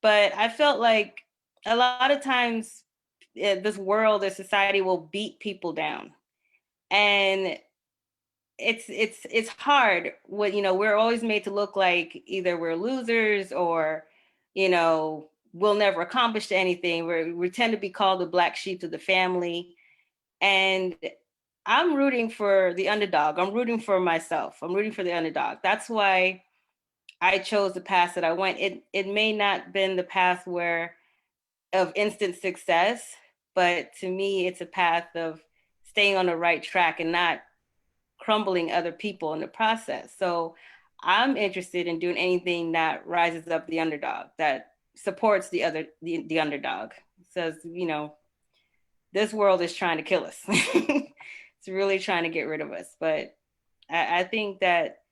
but I felt like a lot of times this world or society will beat people down. And it's hard what, we're always made to look like either we're losers or, we'll never accomplish anything. We tend to be called the black sheep of the family. And I'm rooting for the underdog. I'm rooting for myself. I'm rooting for the underdog. That's why I chose the path that I went. It may not been the path of instant success, but to me, it's a path of staying on the right track and not crumbling other people in the process. So I'm interested in doing anything that rises up the underdog, that supports the underdog. Says, this world is trying to kill us. It's really trying to get rid of us. But I think that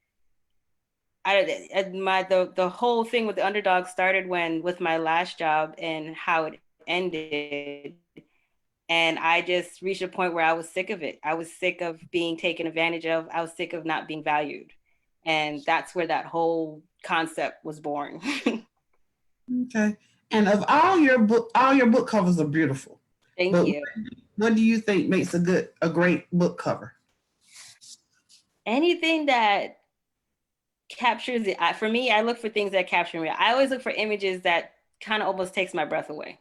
the whole thing with the underdog started with my last job and how it ended. And I just reached a point where I was sick of it. I was sick of being taken advantage of. I was sick of not being valued. And that's where that whole concept was born. Okay. And of all your book covers are beautiful. Thank you. What do you think makes a great book cover? Anything that captures it. For me, I look for things that capture me. I always look for images that kind of almost takes my breath away.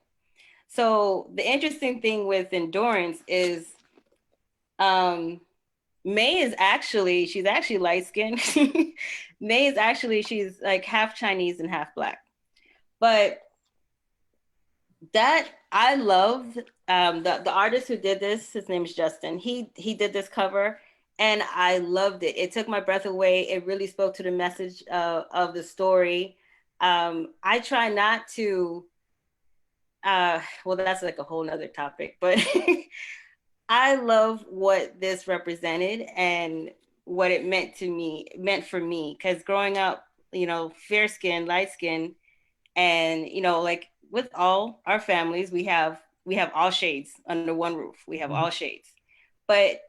So the interesting thing with Endurance is May is she's actually light-skinned. May is she's like half Chinese and half Black. But that I loved, the artist who did this, his name is Justin. He did this cover and I loved it. It took my breath away. It really spoke to the message of the story. I try not to, well, that's like a whole nother topic, but I love what this represented and what it meant for me. Because growing up, fair skin, light skin, and like with all our families, we have all shades under one roof. We have all shades, but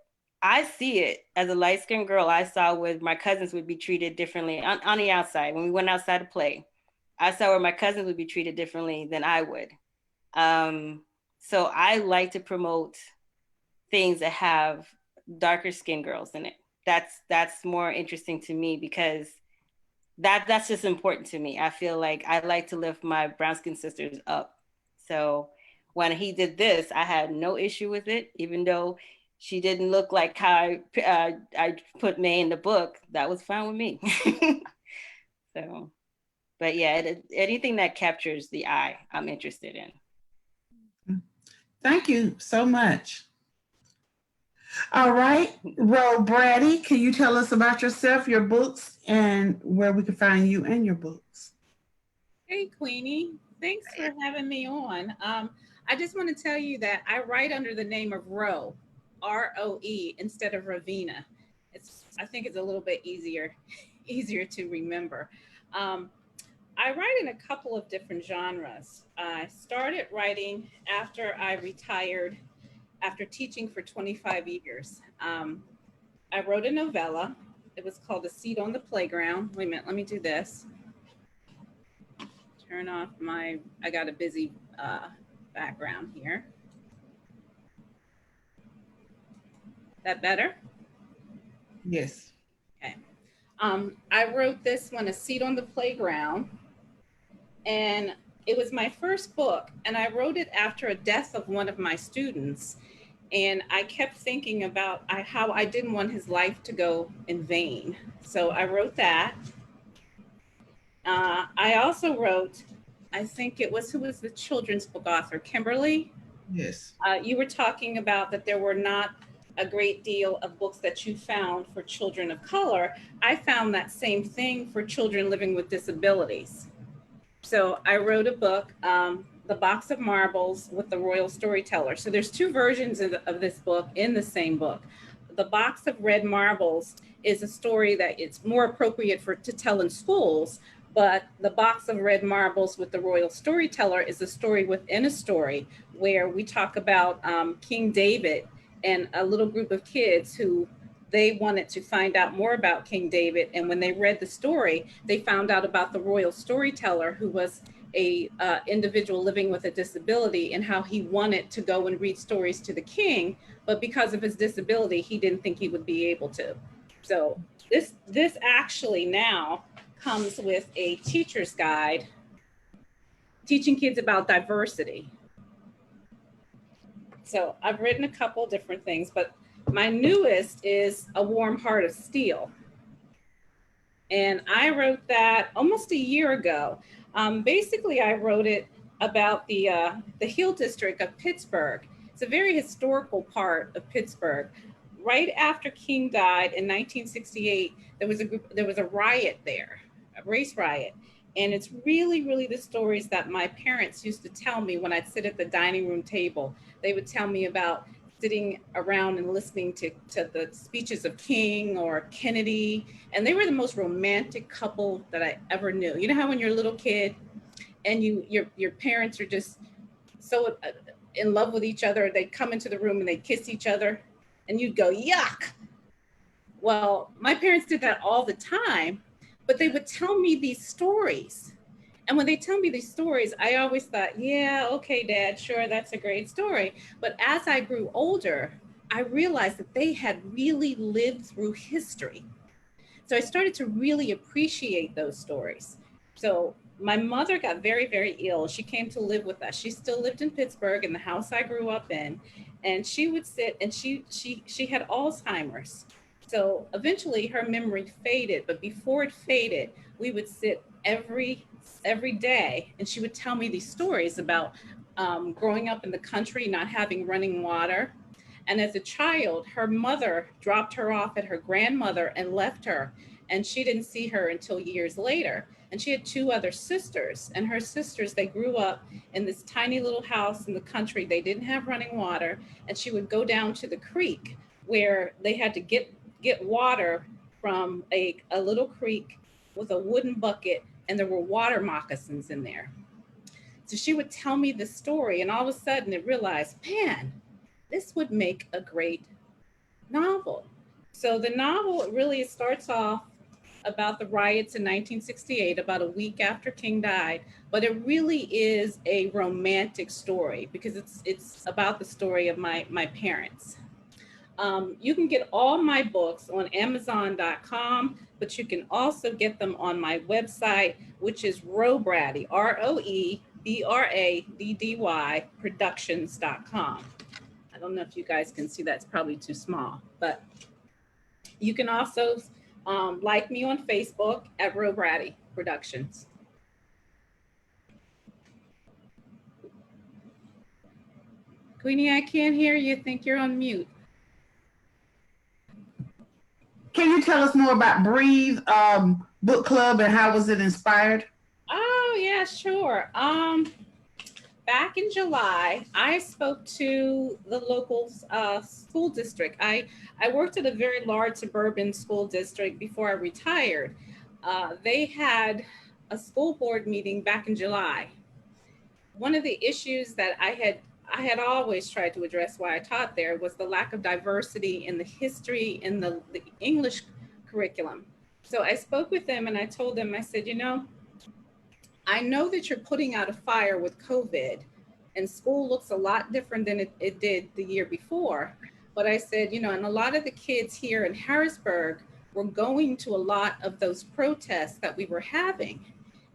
I see it as a light skinned girl. I saw where my cousins would be treated differently on the outside. When we went outside to play, I saw where my cousins would be treated differently than I would. So I like to promote things that have darker skinned girls in it. That's more interesting to me because that's just important to me. I feel like I like to lift my brown skinned sisters up. So when he did this, I had no issue with it, even though she didn't look like how I put May in the book. That was fine with me. So, but yeah, anything that captures the eye, I'm interested in. Thank you so much. All right, Ro Brady, can you tell us about yourself, your books, and where we can find you and your books? Hey, Queenie. Thanks for having me on. I just want to tell you that I write under the name of Ro, R-O-E, instead of Ravina. I think it's a little bit easier to remember. I write in a couple of different genres. I started writing after I retired, after teaching for 25 years. I wrote a novella. It was called A Seat on the Playground. Wait a minute, let me do this. Turn off I got a busy background here. That better? Yes. Okay. I wrote this one, A Seat on the Playground, and it was my first book, and I wrote it after a death of one of my students. And I kept thinking about how I didn't want his life to go in vain. So I wrote that. I also wrote, I think it was, who was the children's book author? Kimberly? Yes. You were talking about that there were not a great deal of books that you found for children of color. I found that same thing for children living with disabilities. So I wrote a book, The Box of Marbles with the Royal Storyteller. So there's two versions of this book in the same book. The Box of Red Marbles is a story that it's more appropriate to tell in schools, but The Box of Red Marbles with the Royal Storyteller is a story within a story where we talk about King David and a little group of kids who they wanted to find out more about King David. And when they read the story, they found out about the Royal Storyteller, who was a individual living with a disability, and how he wanted to go and read stories to the king, but because of his disability, he didn't think he would be able to. So this actually now comes with a teacher's guide teaching kids about diversity. So I've written a couple different things, but my newest is A Warm Heart of Steel. And I wrote that almost a year ago. Basically, I wrote it about the Hill District of Pittsburgh. It's a very historical part of Pittsburgh. Right after King died in 1968, there was a riot there, a race riot. And it's really, really the stories that my parents used to tell me when I'd sit at the dining room table. They would tell me about sitting around and listening to the speeches of King or Kennedy. And they were the most romantic couple that I ever knew. You know how when you're a little kid and your parents are just so in love with each other, they'd come into the room and they'd kiss each other and you'd go, yuck. Well, my parents did that all the time, but they would tell me these stories. And when they tell me these stories, I always thought, yeah, okay, Dad, sure, that's a great story. But as I grew older, I realized that they had really lived through history. So I started to really appreciate those stories. So my mother got very, very ill. She came to live with us. She still lived in Pittsburgh in the house I grew up in. And she would sit, and she had Alzheimer's. So eventually her memory faded, but before it faded, we would sit every day, and she would tell me these stories about growing up in the country, not having running water. And as a child, her mother dropped her off at her grandmother and left her, and she didn't see her until years later. And she had two other sisters, and her sisters, they grew up in this tiny little house in the country. They didn't have running water, and she would go down to the creek where they had to get water from a little creek with a wooden bucket, and there were water moccasins in there. So she would tell me the story, and all of a sudden I realized, man, this would make a great novel. So the novel really starts off about the riots in 1968, about a week after King died, but it really is a romantic story because it's about the story of my parents. You can get all my books on Amazon.com, but you can also get them on my website, which is Roebraddy, ROEBRADDY Productions.com. I don't know if you guys can see, that's probably too small, but you can also like me on Facebook at Roebraddy Productions. Queenie, I can't hear you. I think you're on mute. Can you tell us more about Breathe Book Club and how was it inspired? Oh, yeah, sure. Back in July, I spoke to the local school district. I worked at a very large suburban school district before I retired. They had a school board meeting back in July. One of the issues that I had always tried to address while I taught there was the lack of diversity in the history in the English curriculum. So I spoke with them and I told them, I said, I know that you're putting out a fire with COVID and school looks a lot different than it did the year before. But I said, and a lot of the kids here in Harrisburg were going to a lot of those protests that we were having.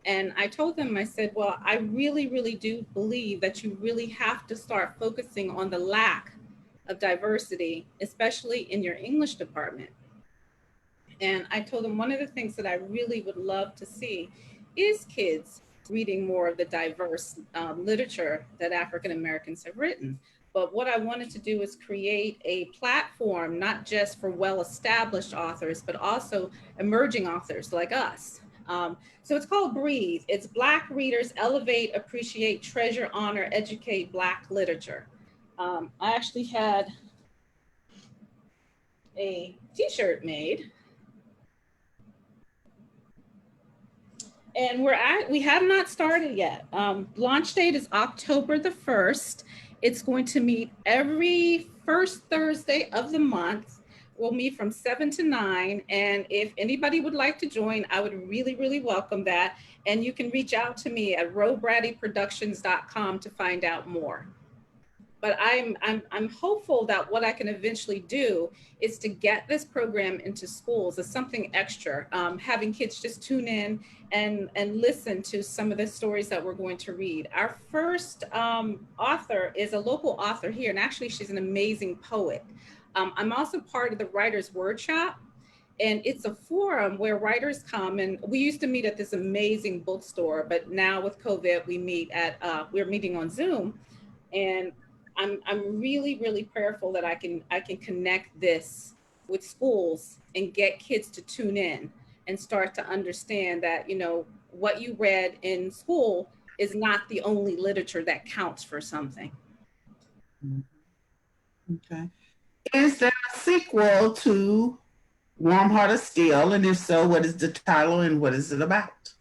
And I told them, I said, well, I really, really do believe that you really have to start focusing on the lack of diversity, especially in your English department. And I told them one of the things that I really would love to see is kids reading more of the diverse literature that African Americans have written. But what I wanted to do is create a platform, not just for well-established authors, but also emerging authors like us. So it's called Breathe. It's Black Readers Elevate, Appreciate, Treasure, Honor, Educate Black Literature. I actually had a t-shirt made. And we have not started yet. Launch date is October the 1st. It's going to meet every first Thursday of the month. We'll meet from 7 to 9. And if anybody would like to join, I would really, really welcome that. And you can reach out to me at rowbradyproductions.com to find out more. But I'm hopeful that what I can eventually do is to get this program into schools as something extra, having kids just tune in and listen to some of the stories that we're going to read. Our first author is a local author here, and actually she's an amazing poet. I'm also part of the Writers' Workshop, and it's a forum where writers come, and we used to meet at this amazing bookstore, but now with COVID, we're meeting on Zoom, and I'm really, really prayerful that I can connect this with schools and get kids to tune in and start to understand that, you know, what you read in school is not the only literature that counts for something. Okay. Is there a sequel to Warm Heart of Steel? And if so, what is the title and what is it about?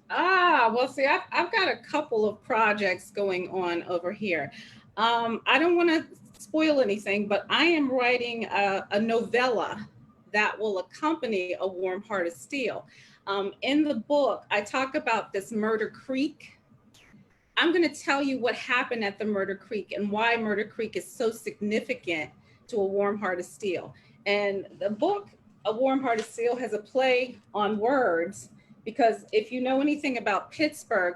Well, see, I've got a couple of projects going on over here. I don't want to spoil anything, but I am writing a novella that will accompany A Warm Heart of Steel. In the book, I talk about this Murder Creek. I'm going to tell you what happened at the Murder Creek and why Murder Creek is so significant to A Warm Heart of Steel. And the book, A Warm Heart of Steel, has a play on words, because if you know anything about Pittsburgh,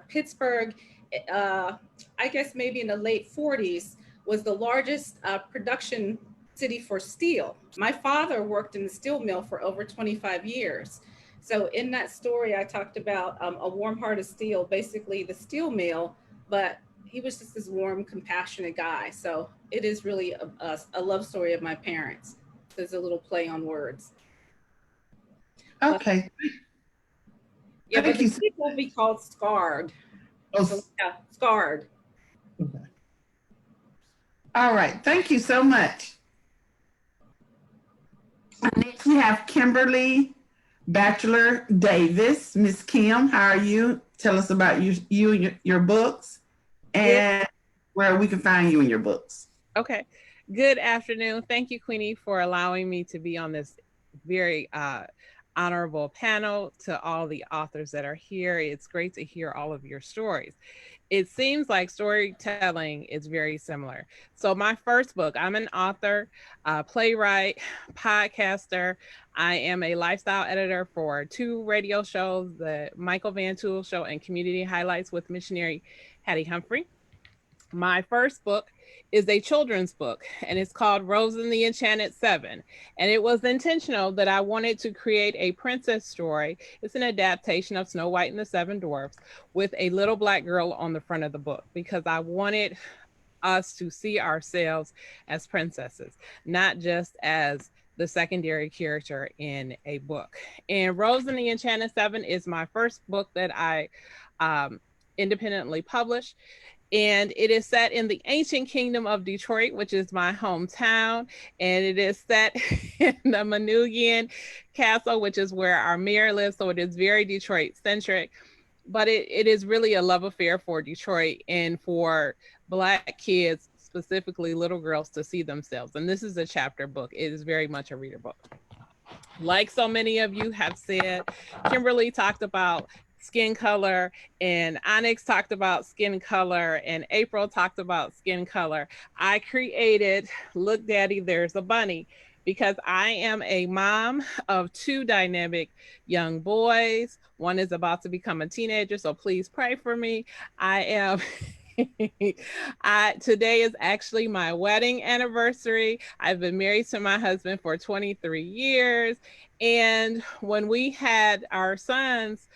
I guess maybe in the late 40s, was the largest production city for steel. My father worked in the steel mill for over 25 years. So in that story, I talked about A Warm Heart of Steel, basically the steel mill, but he was just this warm, compassionate guy. So it is really a love story of my parents. There's a little play on words. Okay. Yeah, but the sequel will be called Scarred. Oh. So, yeah, Scarred. Okay. All right. Thank you so much. Next, we have Kimberly Bachelor Davis. Miss Kim, how are you? Tell us about you and your books and where we can find you in your books. Okay. Good afternoon. Thank you, Queenie, for allowing me to be on this very honorable panel. To all the authors that are here, it's great to hear all of your stories. It seems like storytelling is very similar. So my first book, I'm an author, playwright, podcaster. I am a lifestyle editor for 2 radio shows, the Michael Van Tool Show and Community Highlights with missionary Hattie Humphrey. My first book is a children's book, and it's called Rose and the Enchanted 7. And it was intentional that I wanted to create a princess story. It's an adaptation of Snow White and the 7 Dwarfs with a little Black girl on the front of the book, because I wanted us to see ourselves as princesses, not just as the secondary character in a book. And Rose and the Enchanted 7 is my first book that I independently published. And it is set in the ancient kingdom of Detroit, which is my hometown. And it is set in the Manugian Castle, which is where our mayor lives. So it is very Detroit centric, but it is really a love affair for Detroit and for Black kids, specifically little girls, to see themselves. And this is a chapter book. It is very much a reader book. Like so many of you have said, Kimberly talked about skin color, and Onyx talked about skin color, and April talked about skin color. I created Look Daddy, There's a Bunny, because I am a mom of 2 dynamic young boys. One is about to become a teenager, so please pray for me. Today is actually my wedding anniversary. I've been married to my husband for 23 years. And when we had our sons,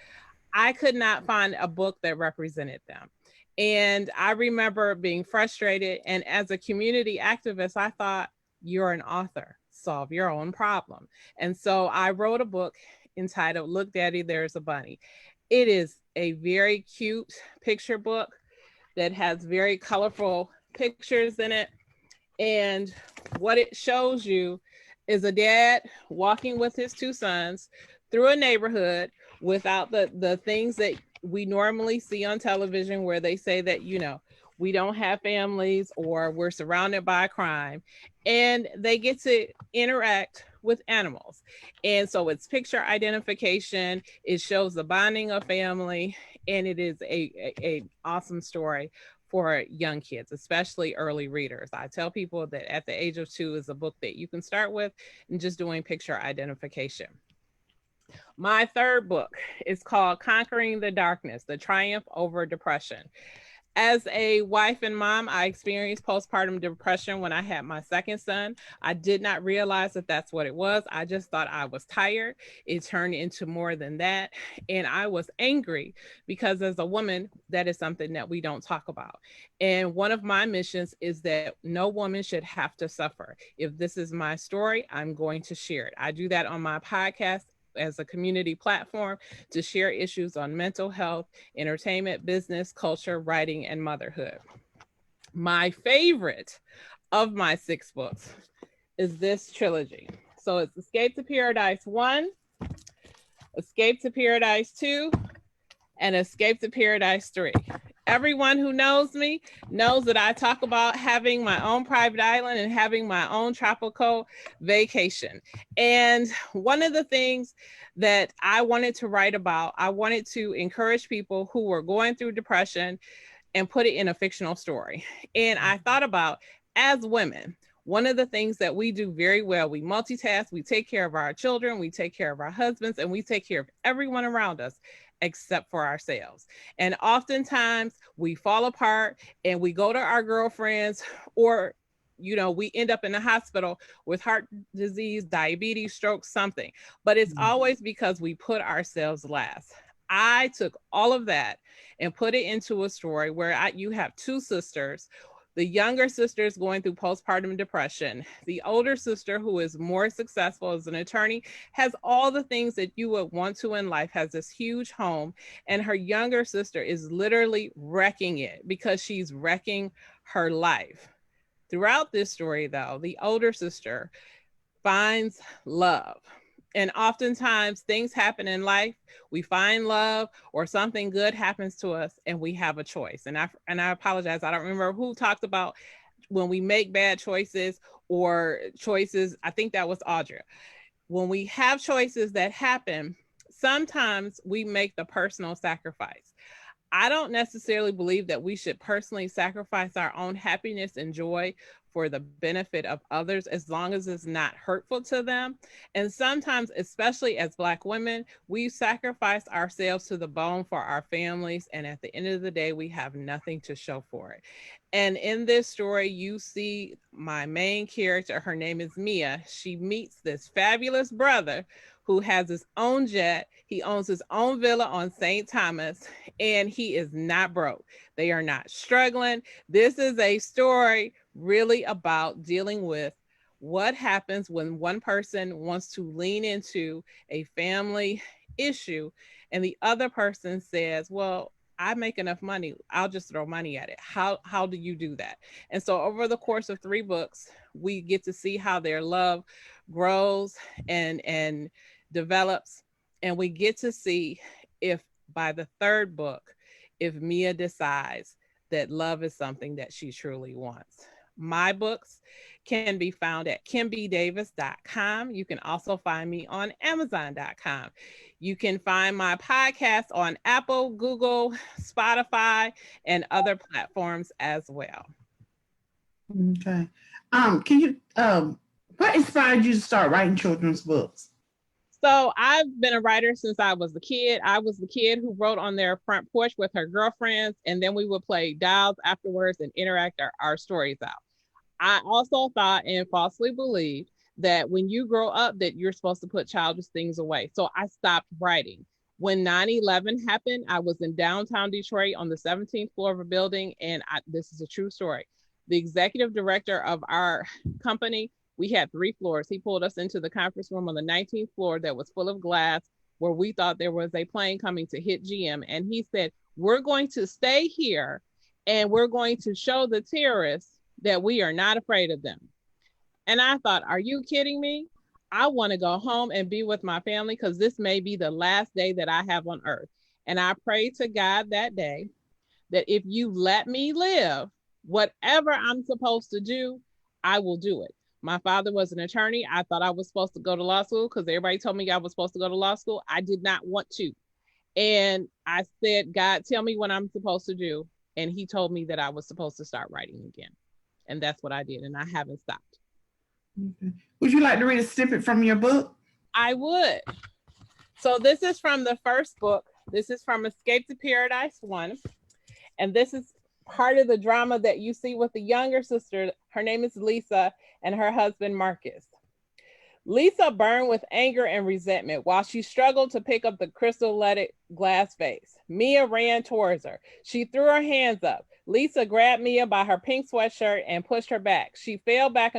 I could not find a book that represented them. And I remember being frustrated. And as a community activist, I thought, you're an author, solve your own problem. And so I wrote a book entitled Look Daddy, There's a Bunny. It is a very cute picture book that has very colorful pictures in it. And what it shows you is a dad walking with his two sons through a neighborhood without the things that we normally see on television, where they say that, you know, we don't have families or we're surrounded by crime, and they get to interact with animals. And so it's picture identification, it shows the bonding of family, and it is a awesome story for young kids, especially early readers. I tell people that at the age of 2 is a book that you can start with and just doing picture identification. My third book is called Conquering the Darkness, The Triumph Over Depression. As a wife and mom, I experienced postpartum depression when I had my second son. I did not realize that that's what it was. I just thought I was tired. It turned into more than that. And I was angry because as a woman, that is something that we don't talk about. And one of my missions is that no woman should have to suffer. If this is my story, I'm going to share it. I do that on my podcast as a community platform to share issues on mental health, entertainment, business, culture, writing, and motherhood. My favorite of my 6 books is this trilogy. So it's Escape to Paradise 1, Escape to Paradise 2, and Escape to Paradise 3. Everyone who knows me knows that I talk about having my own private island and having my own tropical vacation. And one of the things that I wanted to write about, I wanted to encourage people who were going through depression and put it in a fictional story. And I thought about, as women, one of the things that we do very well, we multitask, we take care of our children, we take care of our husbands, and we take care of everyone around us except for ourselves. And oftentimes we fall apart and we go to our girlfriends, or, you know, we end up in the hospital with heart disease, diabetes, stroke, something. But it's always because we put ourselves last. I took all of that and put it into a story where you have 2 sisters. The younger sister is going through postpartum depression. The older sister, who is more successful as an attorney, has all the things that you would want to in life, has this huge home, and her younger sister is literally wrecking it because she's wrecking her life. Throughout this story, though, the older sister finds love. And oftentimes things happen in life, we find love or something good happens to us and we have a choice. And I apologize, I don't remember who talked about when we make bad choices or choices, I think that was Audra. When we have choices that happen, sometimes we make the personal sacrifice. I don't necessarily believe that we should personally sacrifice our own happiness and joy for the benefit of others, as long as it's not hurtful to them. And sometimes, especially as Black women, we sacrifice ourselves to the bone for our families. And at the end of the day, we have nothing to show for it. And in this story, you see my main character, her name is Mia. She meets this fabulous brother who has his own jet. He owns his own villa on St. Thomas, and he is not broke. They are not struggling. This is a story really about dealing with what happens when one person wants to lean into a family issue and the other person says, well, I make enough money, I'll just throw money at it. How do you do that? And so over the course of 3 books, we get to see how their love grows and develops. And we get to see if by the 3rd book, if Mia decides that love is something that she truly wants. My books can be found at kimbdavis.com. You can also find me on amazon.com. You can find my podcast on Apple, Google, Spotify, and other platforms as well. Okay. Can you, what inspired you to start writing children's books? So I've been a writer since I was a kid. I was the kid who wrote on their front porch with her girlfriends, and then we would play dolls afterwards and interact our stories out. I also thought and falsely believed that when you grow up that you're supposed to put childish things away. So I stopped writing. When 9/11 happened, I was in downtown Detroit on the 17th floor of a building, and this is a true story. The executive director of our company, we had 3 floors. He pulled us into the conference room on the 19th floor that was full of glass where we thought there was a plane coming to hit GM. And he said, we're going to stay here and we're going to show the terrorists that we are not afraid of them. And I thought, are you kidding me? I want to go home and be with my family because this may be the last day that I have on earth. And I prayed to God that day that if you let me live, whatever I'm supposed to do, I will do it. My father was an attorney. I thought I was supposed to go to law school because everybody told me I was supposed to go to law school. I did not want to. And I said, God, tell me what I'm supposed to do. And he told me that I was supposed to start writing again. And that's what I did. And I haven't stopped. Okay. Would you like to read a snippet from your book? I would. So this is from the first book. This is from Escape to Paradise 1. And this is part of the drama that you see with the younger sister. Her name is Lisa and her husband, Marcus. Lisa burned with anger and resentment while she struggled to pick up the crystal-leaded glass vase. Mia ran towards her. She threw her hands up. Lisa grabbed Mia by her pink sweatshirt and pushed her back. She fell back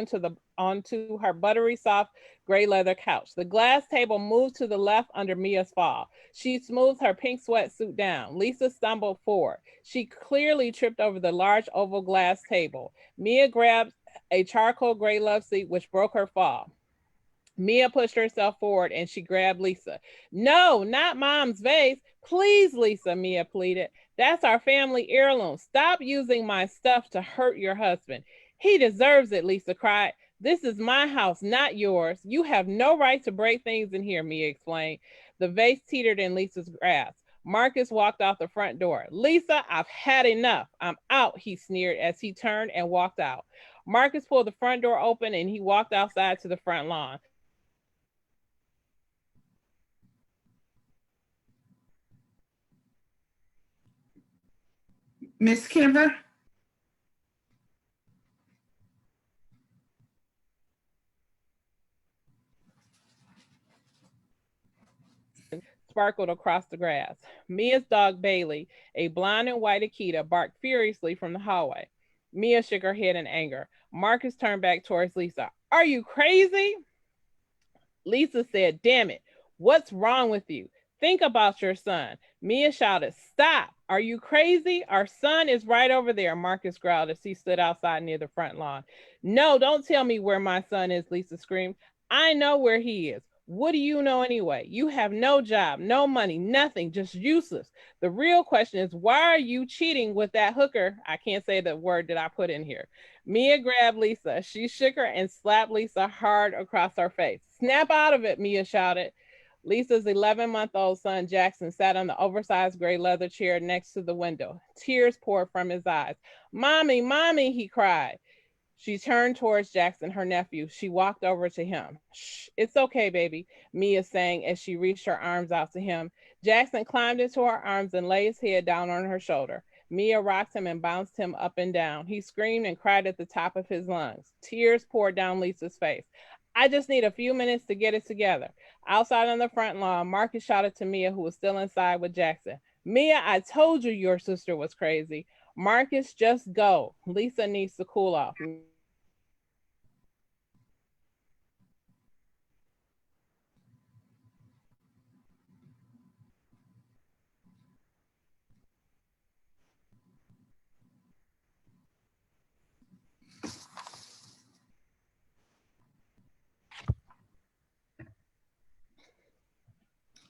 onto her buttery soft gray leather couch. The glass table moved to the left under Mia's fall. She smoothed her pink sweatsuit down. Lisa stumbled forward. She clearly tripped over the large oval glass table. Mia grabbed a charcoal gray love seat, which broke her fall. Mia pushed herself forward and she grabbed Lisa. No, not Mom's vase. Please, Lisa, Mia pleaded. That's our family heirloom. Stop using my stuff to hurt your husband. He deserves it, Lisa cried. This is my house, not yours. You have no right to break things in here, Mia explained. The vase teetered in Lisa's grasp. Marcus walked out the front door. Lisa, I've had enough. I'm out, he sneered as he turned and walked out. Marcus pulled the front door open and he walked outside to the front lawn. Miss Kimber? Sparkled across the grass. Mia's dog Bailey, a blonde and white Akita, barked furiously from the hallway. Mia shook her head in anger. Marcus turned back towards Lisa. Are you crazy? Lisa said, damn it, what's wrong with you? Think about your son. Mia shouted, stop. Are you crazy? Our son is right over there, Marcus growled as he stood outside near the front lawn. No, don't tell me where my son is, Lisa screamed. I know where he is. What do you know anyway? You have no job, no money, nothing, just useless. The real question is, why are you cheating with that hooker? I can't say the word that I put in here. Mia grabbed Lisa. She shook her and slapped Lisa hard across her face. Snap out of it, Mia shouted. Lisa's 11-month-old son, Jackson, sat on the oversized gray leather chair next to the window. Tears poured from his eyes. Mommy, Mommy, he cried. She turned towards Jackson, her nephew. She walked over to him. Shh, it's okay, baby, Mia sang as she reached her arms out to him. Jackson climbed into her arms and laid his head down on her shoulder. Mia rocked him and bounced him up and down. He screamed and cried at the top of his lungs. Tears poured down Lisa's face. I just need a few minutes to get it together. Outside on the front lawn, Marcus shouted to Mia, who was still inside with Jackson. Mia, I told you your sister was crazy. Marcus, just go. Lisa needs to cool off.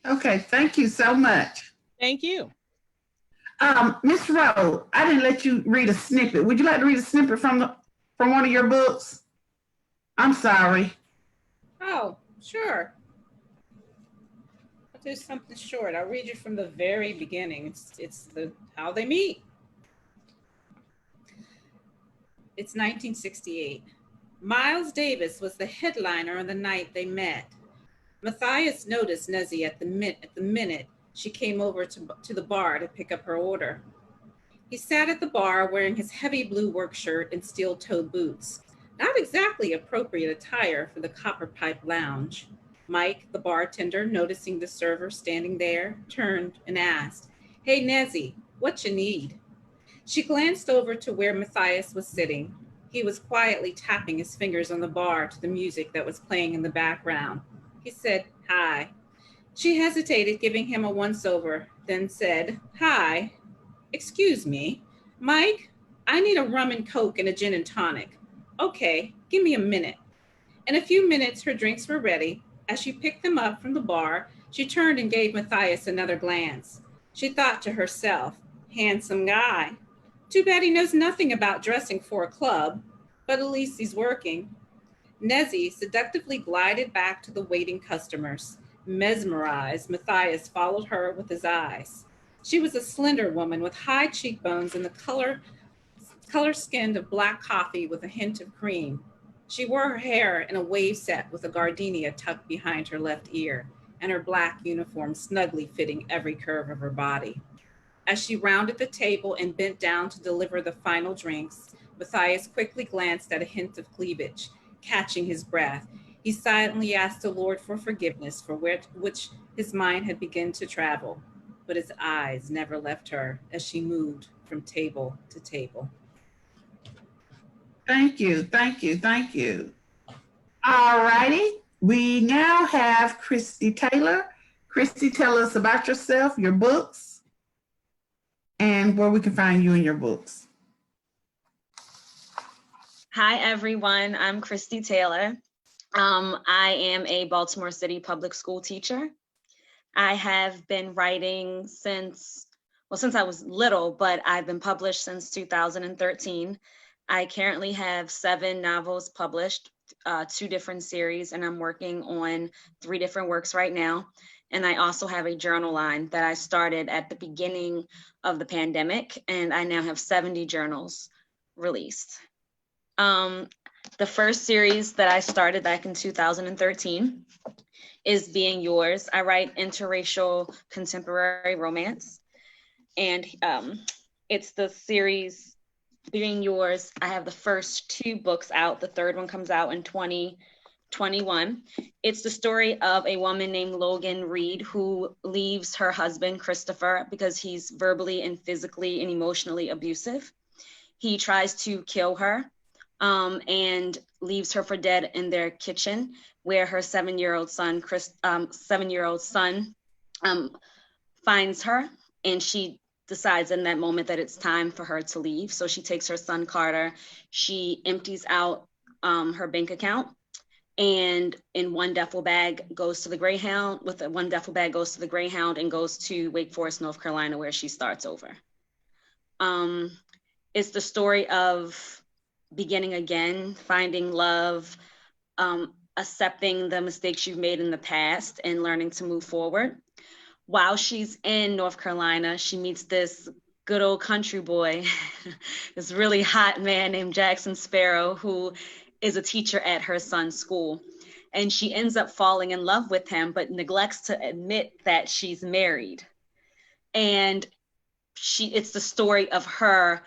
Okay, thank you so much. Thank you. Miss Rowe, I didn't let you read a snippet. Would you like to read a snippet from one of your books? I'm sorry. Oh, sure. I'll do something short. I'll read you from the very beginning. It's how they meet. It's 1968. Miles Davis was the headliner on the night they met. Matthias noticed Nezzy at the minute she came over to the bar to pick up her order. He sat at the bar wearing his heavy blue work shirt and steel-toed boots. Not exactly appropriate attire for the Copper Pipe Lounge. Mike, the bartender, noticing the server standing there, turned and asked, Hey, Nezzy, what you need? She glanced over to where Matthias was sitting. He was quietly tapping his fingers on the bar to the music that was playing in the background. He said, Hi. She hesitated, giving him a once-over, then said, "Hi, excuse me, Mike, I need a rum and coke and a gin and tonic." "Okay, give me a minute." In a few minutes, her drinks were ready. As she picked them up from the bar, she turned and gave Matthias another glance. She thought to herself, "Handsome guy. Too bad he knows nothing about dressing for a club, but at least he's working." Nezzy seductively glided back to the waiting customers. Mesmerized, Matthias followed her with his eyes. She was a slender woman with high cheekbones and the color skinned of black coffee with a hint of cream. She wore her hair in a wave set with a gardenia tucked behind her left ear, and her black uniform snugly fitting every curve of her body. As she rounded the table and bent down to deliver the final drinks, Matthias quickly glanced at a hint of cleavage. Catching his breath, he silently asked the Lord for forgiveness for which his mind had begun to travel, but his eyes never left her as she moved from table to table. Thank you, thank you, thank you. All righty, we now have Christy Taylor. Christy, tell us about yourself, your books, and where we can find you in your books. Hi, everyone. I'm Christy Taylor. I am a Baltimore City public school teacher. I have been writing since I was little, but I've been published since 2013. I currently have 7 novels published, 2 different series, and I'm working on 3 different works right now. And I also have a journal line that I started at the beginning of the pandemic, and I now have 70 journals released. The first series that I started back in 2013 is Being Yours. I write interracial contemporary romance, and it's the series Being Yours. I have the first 2 books out. The third one comes out in 2021. It's the story of a woman named Logan Reed who leaves her husband, Christopher, because he's verbally and physically and emotionally abusive. He tries to kill her and leaves her for dead in their kitchen, where her 7-year-old son, finds her, and she decides in that moment that it's time for her to leave. So she takes her son Carter, she empties out her bank account, and in one duffel bag goes to the Greyhound, and goes to Wake Forest, North Carolina, where she starts over. It's the story of beginning again, finding love, accepting the mistakes you've made in the past, and learning to move forward. While she's in North Carolina, she meets this good old country boy, this really hot man named Jackson Sparrow, who is a teacher at her son's school. And she ends up falling in love with him, but neglects to admit that she's married. And it's the story of her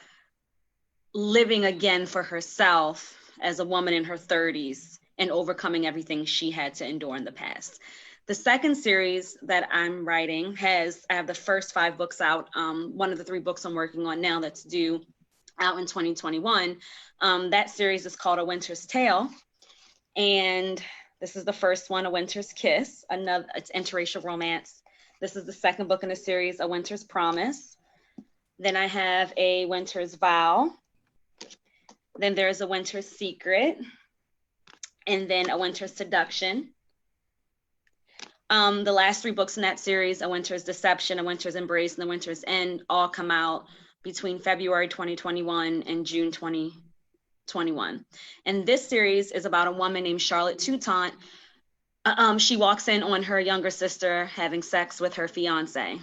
living again for herself as a woman in her 30s and overcoming everything she had to endure in the past. The second series that I'm writing I have the first 5 books out. One of the 3 books I'm working on now that's due out in 2021. That series is called A Winter's Tale. And this is the first one, A Winter's Kiss. It's interracial romance. This is the second book in the series, A Winter's Promise. Then I have A Winter's Vow. Then there's A Winter's Secret, and then A Winter's Seduction. The last 3 books in that series, A Winter's Deception, A Winter's Embrace, and A Winter's End, all come out between February 2021 and June 2021. And this series is about a woman named Charlotte Toutant. She walks in on her younger sister having sex with her fiance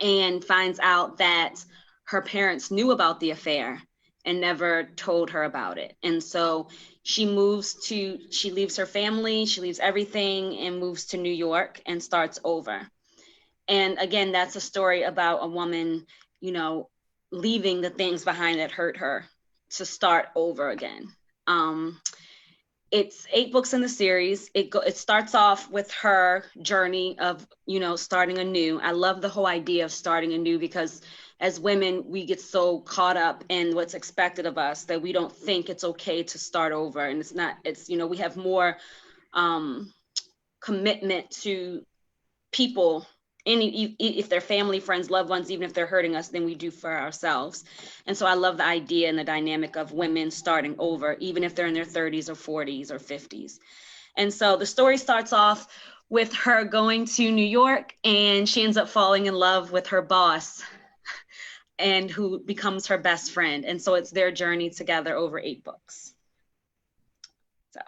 and finds out that her parents knew about the affair and never told her about it. And so she leaves her family, she leaves everything and moves to New York and starts over. And again, that's a story about a woman, leaving the things behind that hurt her to start over again. It's 8 books in the series. It starts off with her journey of, starting anew. I love the whole idea of starting anew, because as women, we get so caught up in what's expected of us that we don't think it's okay to start over. And we have more commitment to people, if they're family, friends, loved ones, even if they're hurting us, than we do for ourselves. And so I love the idea and the dynamic of women starting over, even if they're in their 30s or 40s or 50s. And so the story starts off with her going to New York, and she ends up falling in love with her boss, and who becomes her best friend. And so it's their journey together over 8 books. So,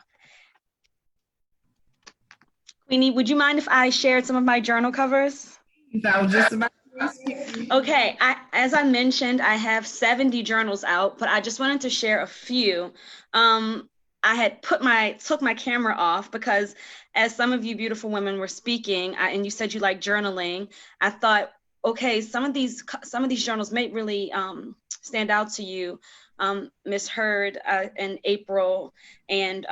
Queenie, would you mind if I shared some of my journal covers? I was just about to ask you. Okay, as I mentioned, I have 70 journals out, but I just wanted to share a few. I had took my camera off because, as some of you beautiful women were speaking, and you said you like journaling, I thought, okay, some of these journals may really stand out to you, Miss Hurd and April and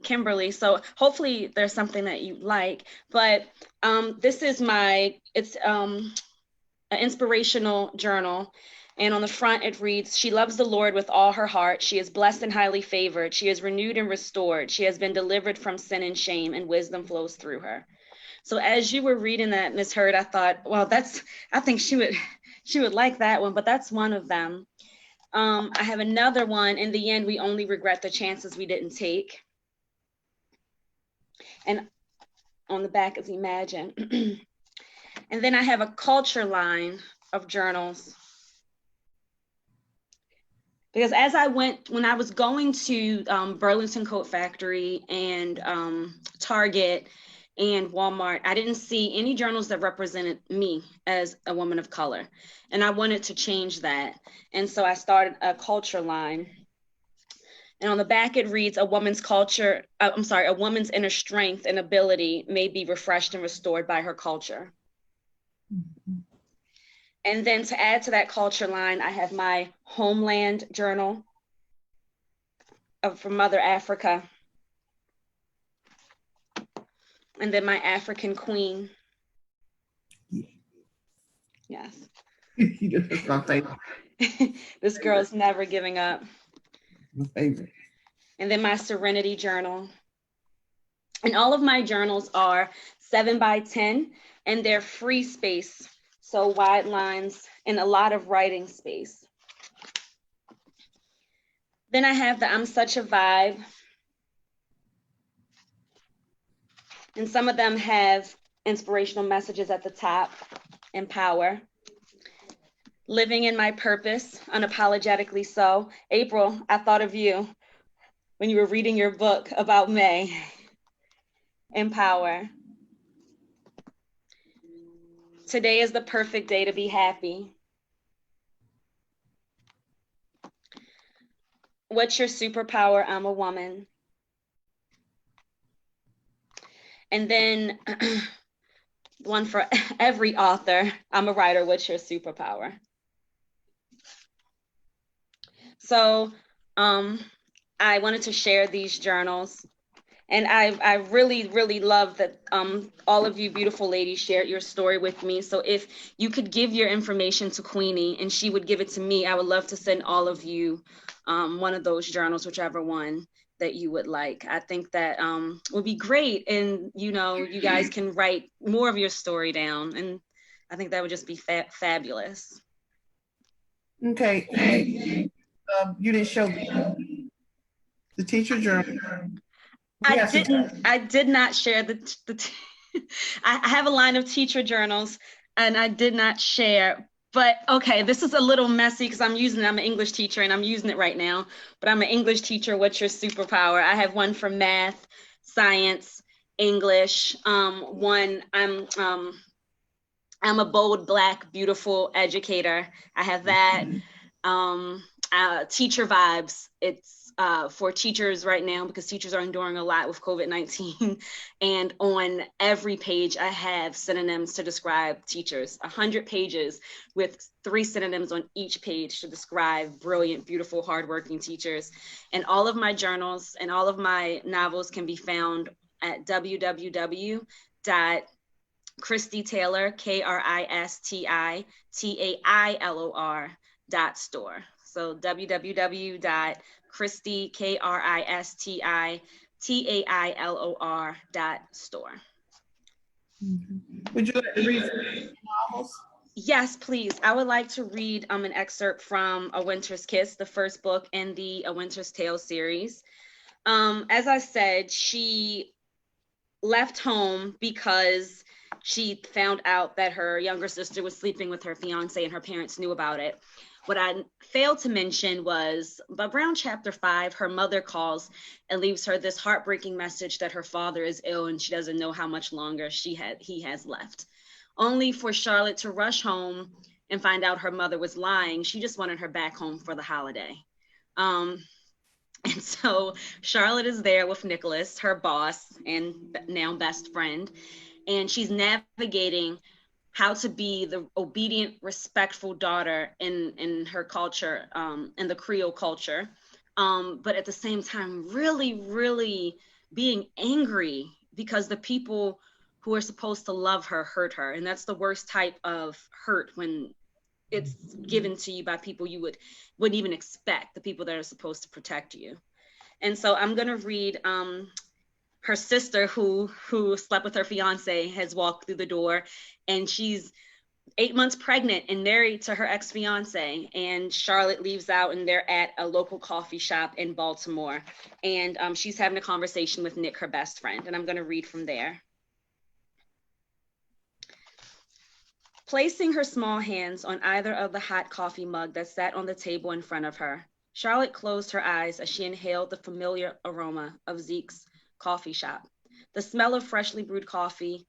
Kimberly. So hopefully there's something that you like. But this is it's an inspirational journal. And on the front, it reads, "She loves the Lord with all her heart. She is blessed and highly favored. She is renewed and restored. She has been delivered from sin and shame, and wisdom flows through her." So as you were reading that, Miss Hurd, I thought, well, I think she would like that one, but that's one of them. I have another one. In the end, we only regret the chances we didn't take. And on the back is Imagine. And then I have a culture line of journals. Because when I was going to Burlington Coat Factory and Target and Walmart, I didn't see any journals that represented me as a woman of color. And I wanted to change that. And so I started a culture line. And on the back, it reads, a woman's inner strength and ability may be refreshed and restored by her culture. Mm-hmm. And then to add to that culture line, I have my Homeland journal from Mother Africa. And then my African Queen. Yes. That's my favorite. This girl's never giving up. My favorite. And then my Serenity journal. And all of my journals are 7 by 10, and they're free space. So wide lines and a lot of writing space. Then I have the I'm Such a Vibe. And some of them have inspirational messages at the top. Empower. Living in My Purpose, Unapologetically So. April, I thought of you when you were reading your book about May. Empower. Today is the perfect day to be happy. What's your superpower? I'm a woman. And then one for every author. I'm a writer. What's your superpower? So I wanted to share these journals. And I really, really love that all of you beautiful ladies shared your story with me. So if you could give your information to Queenie and she would give it to me, I would love to send all of you one of those journals, whichever one that you would like. I think that would be great. And, you guys can write more of your story down. And I think that would just be fabulous. Okay. You didn't show the teacher journal. I did not share I have a line of teacher journals and I did not share, but okay, this is a little messy because I'm an English teacher and I'm using it right now, but I'm an English teacher. What's your superpower? I have one for math, science, English. One, I'm a bold, Black, beautiful educator. I have that. Teacher vibes. It's for teachers right now because teachers are enduring a lot with COVID-19. And on every page, I have synonyms to describe teachers, 100 pages with 3 synonyms on each page to describe brilliant, beautiful, hardworking teachers. And all of my journals and all of my novels can be found at www.ChristyTaylor, KristyTaylor.store. So www.ChristyTaylor.store. Would you like to read some novels? Yes, please. I would like to read an excerpt from A Winter's Kiss, the first book in the A Winter's Tale series. As I said, she left home because she found out that her younger sister was sleeping with her fiance and her parents knew about it. What I failed to mention was around chapter 5, her mother calls and leaves her this heartbreaking message that her father is ill and she doesn't know how much longer he has left. Only for Charlotte to rush home and find out her mother was lying. She just wanted her back home for the holiday. And so Charlotte is there with Nicholas, her boss and now best friend, and she's navigating how to be the obedient, respectful daughter in her culture, in the Creole culture, but at the same time, really, really being angry because the people who are supposed to love her hurt her. And that's the worst type of hurt, when it's given to you by people you wouldn't even expect, the people that are supposed to protect you. And so I'm gonna read her sister who slept with her fiance has walked through the door, and she's 8 months pregnant and married to her ex-fiance, and Charlotte leaves out and they're at a local coffee shop in Baltimore, and she's having a conversation with Nick, her best friend, and I'm gonna read from there. Placing her small hands on either of the hot coffee mug that sat on the table in front of her, Charlotte closed her eyes as she inhaled the familiar aroma of Zeke's coffee shop. The smell of freshly brewed coffee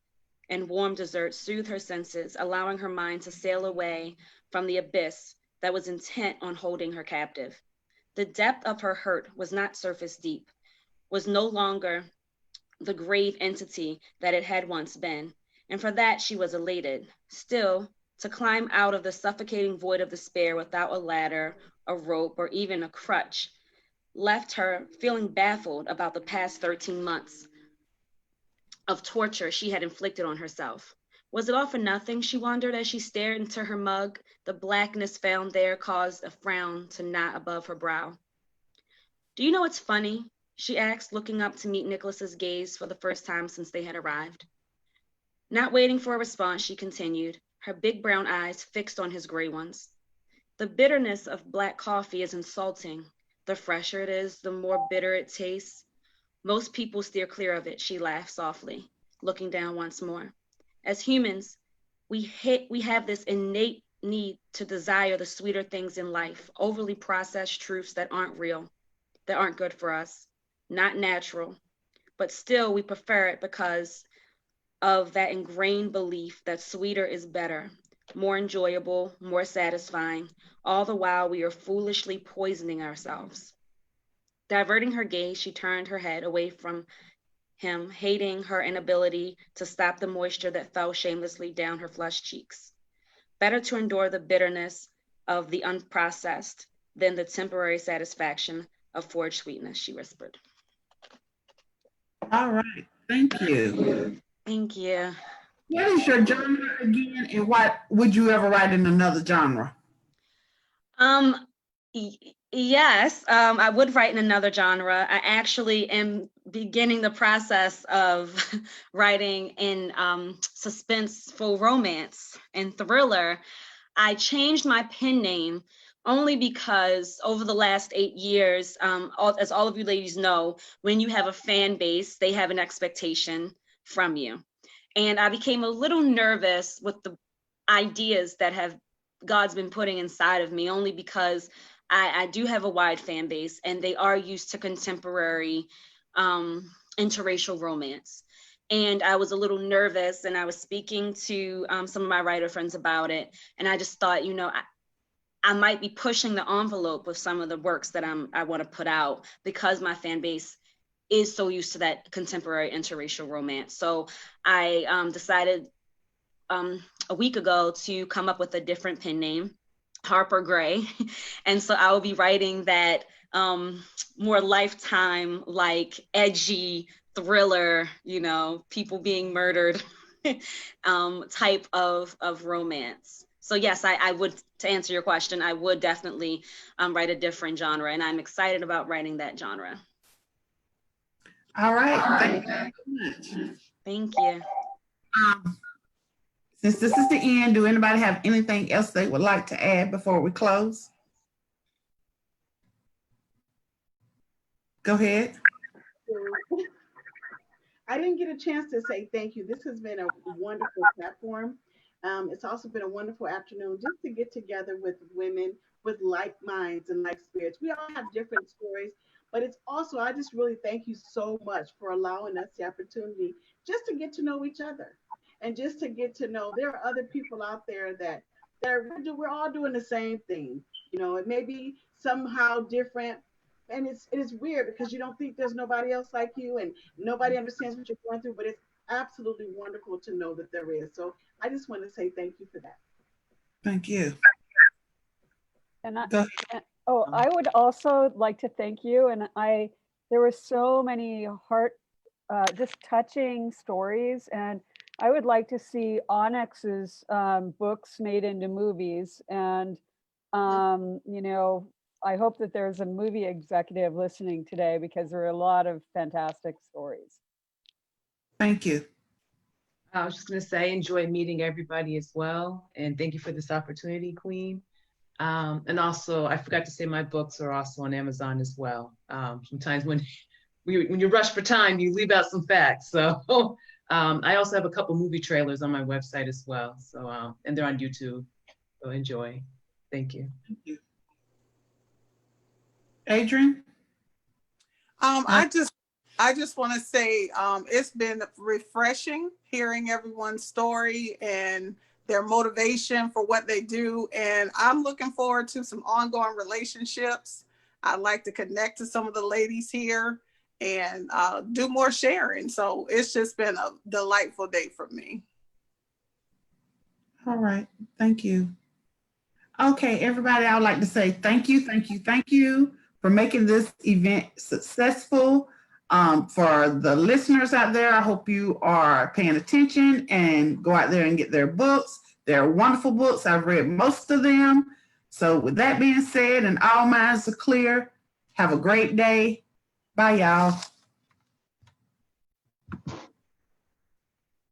and warm dessert soothed her senses, allowing her mind to sail away from the abyss that was intent on holding her captive. The depth of her hurt was not surface deep, was no longer the grave entity that it had once been, and for that she was elated. Still, to climb out of the suffocating void of despair without a ladder, a rope, or even a crutch left her feeling baffled about the past 13 months of torture she had inflicted on herself. Was it all for nothing, she wondered as she stared into her mug? The blackness found there caused a frown to knot above her brow. Do you know what's funny? She asked, looking up to meet Nicholas's gaze for the first time since they had arrived. Not waiting for a response, she continued, her big brown eyes fixed on his gray ones. The bitterness of black coffee is insulting. The fresher it is, the more bitter it tastes. Most people steer clear of it, she laughed softly, looking down once more. As humans, we have this innate need to desire the sweeter things in life, overly processed truths that aren't real, that aren't good for us, not natural, but still we prefer it because of that ingrained belief that sweeter is better, more enjoyable, more satisfying, all the while we are foolishly poisoning ourselves. Diverting her gaze, she turned her head away from him, hating her inability to stop the moisture that fell shamelessly down her flushed cheeks. Better to endure the bitterness of the unprocessed than the temporary satisfaction of forged sweetness, she whispered. All right, thank you. Thank you. What is your genre again, and what would you ever write in another genre? Yes, I would write in another genre. I actually am beginning the process of writing in suspenseful romance and thriller. I changed my pen name only because over the last 8 years, as all of you ladies know, when you have a fan base, they have an expectation from you. And I became a little nervous with the ideas that God's been putting inside of me, only because I do have a wide fan base and they are used to contemporary interracial romance. And I was a little nervous, and I was speaking to some of my writer friends about it. And I just thought, I might be pushing the envelope with some of the works that I want to put out, because my fan base is so used to that contemporary interracial romance. So I decided a week ago to come up with a different pen name, Harper Gray. And so I will be writing that more Lifetime, like edgy thriller, people being murdered type of romance. So yes, I would, to answer your question, I would definitely write a different genre, and I'm excited about writing that genre. All right, thank you very much. Thank you. Since this is the end, do anybody have anything else they would like to add before we close? Go ahead. I didn't get a chance to say thank you. This has been a wonderful platform. It's also been a wonderful afternoon just to get together with women with like minds and like spirits. We all have different stories, but it's also, I just really thank you so much for allowing us the opportunity just to get to know each other and just to get to know there are other people out there that we're all doing the same thing. You know, it may be somehow different, and it is weird because you don't think there's nobody else like you and nobody understands what you're going through, but it's absolutely wonderful to know that there is. So I just want to say thank you for that. Thank you. And I would also like to thank you. And there were so many just touching stories, and I would like to see Onyx's books made into movies. And you know, I hope that there's a movie executive listening today because there are a lot of fantastic stories. Thank you. I was just going to say, I enjoyed meeting everybody as well. And thank you for this opportunity, Queen. And also, I forgot to say my books are also on Amazon as well. Sometimes when you rush for time, you leave out some facts. So I also have a couple movie trailers on my website as well. So, and they're on YouTube. So enjoy. Thank you. Thank you. Adrian? I just want to say it's been refreshing hearing everyone's story and their motivation for what they do. And I'm looking forward to some ongoing relationships. I'd like to connect to some of the ladies here and do more sharing. So it's just been a delightful day for me. All right. Thank you. Okay, everybody, I would like to say thank you for making this event successful. For the listeners out there, I hope you are paying attention and go out there and get their books. They're wonderful books. I've read most of them. So with that being said, and all minds are clear, have a great day. Bye, y'all.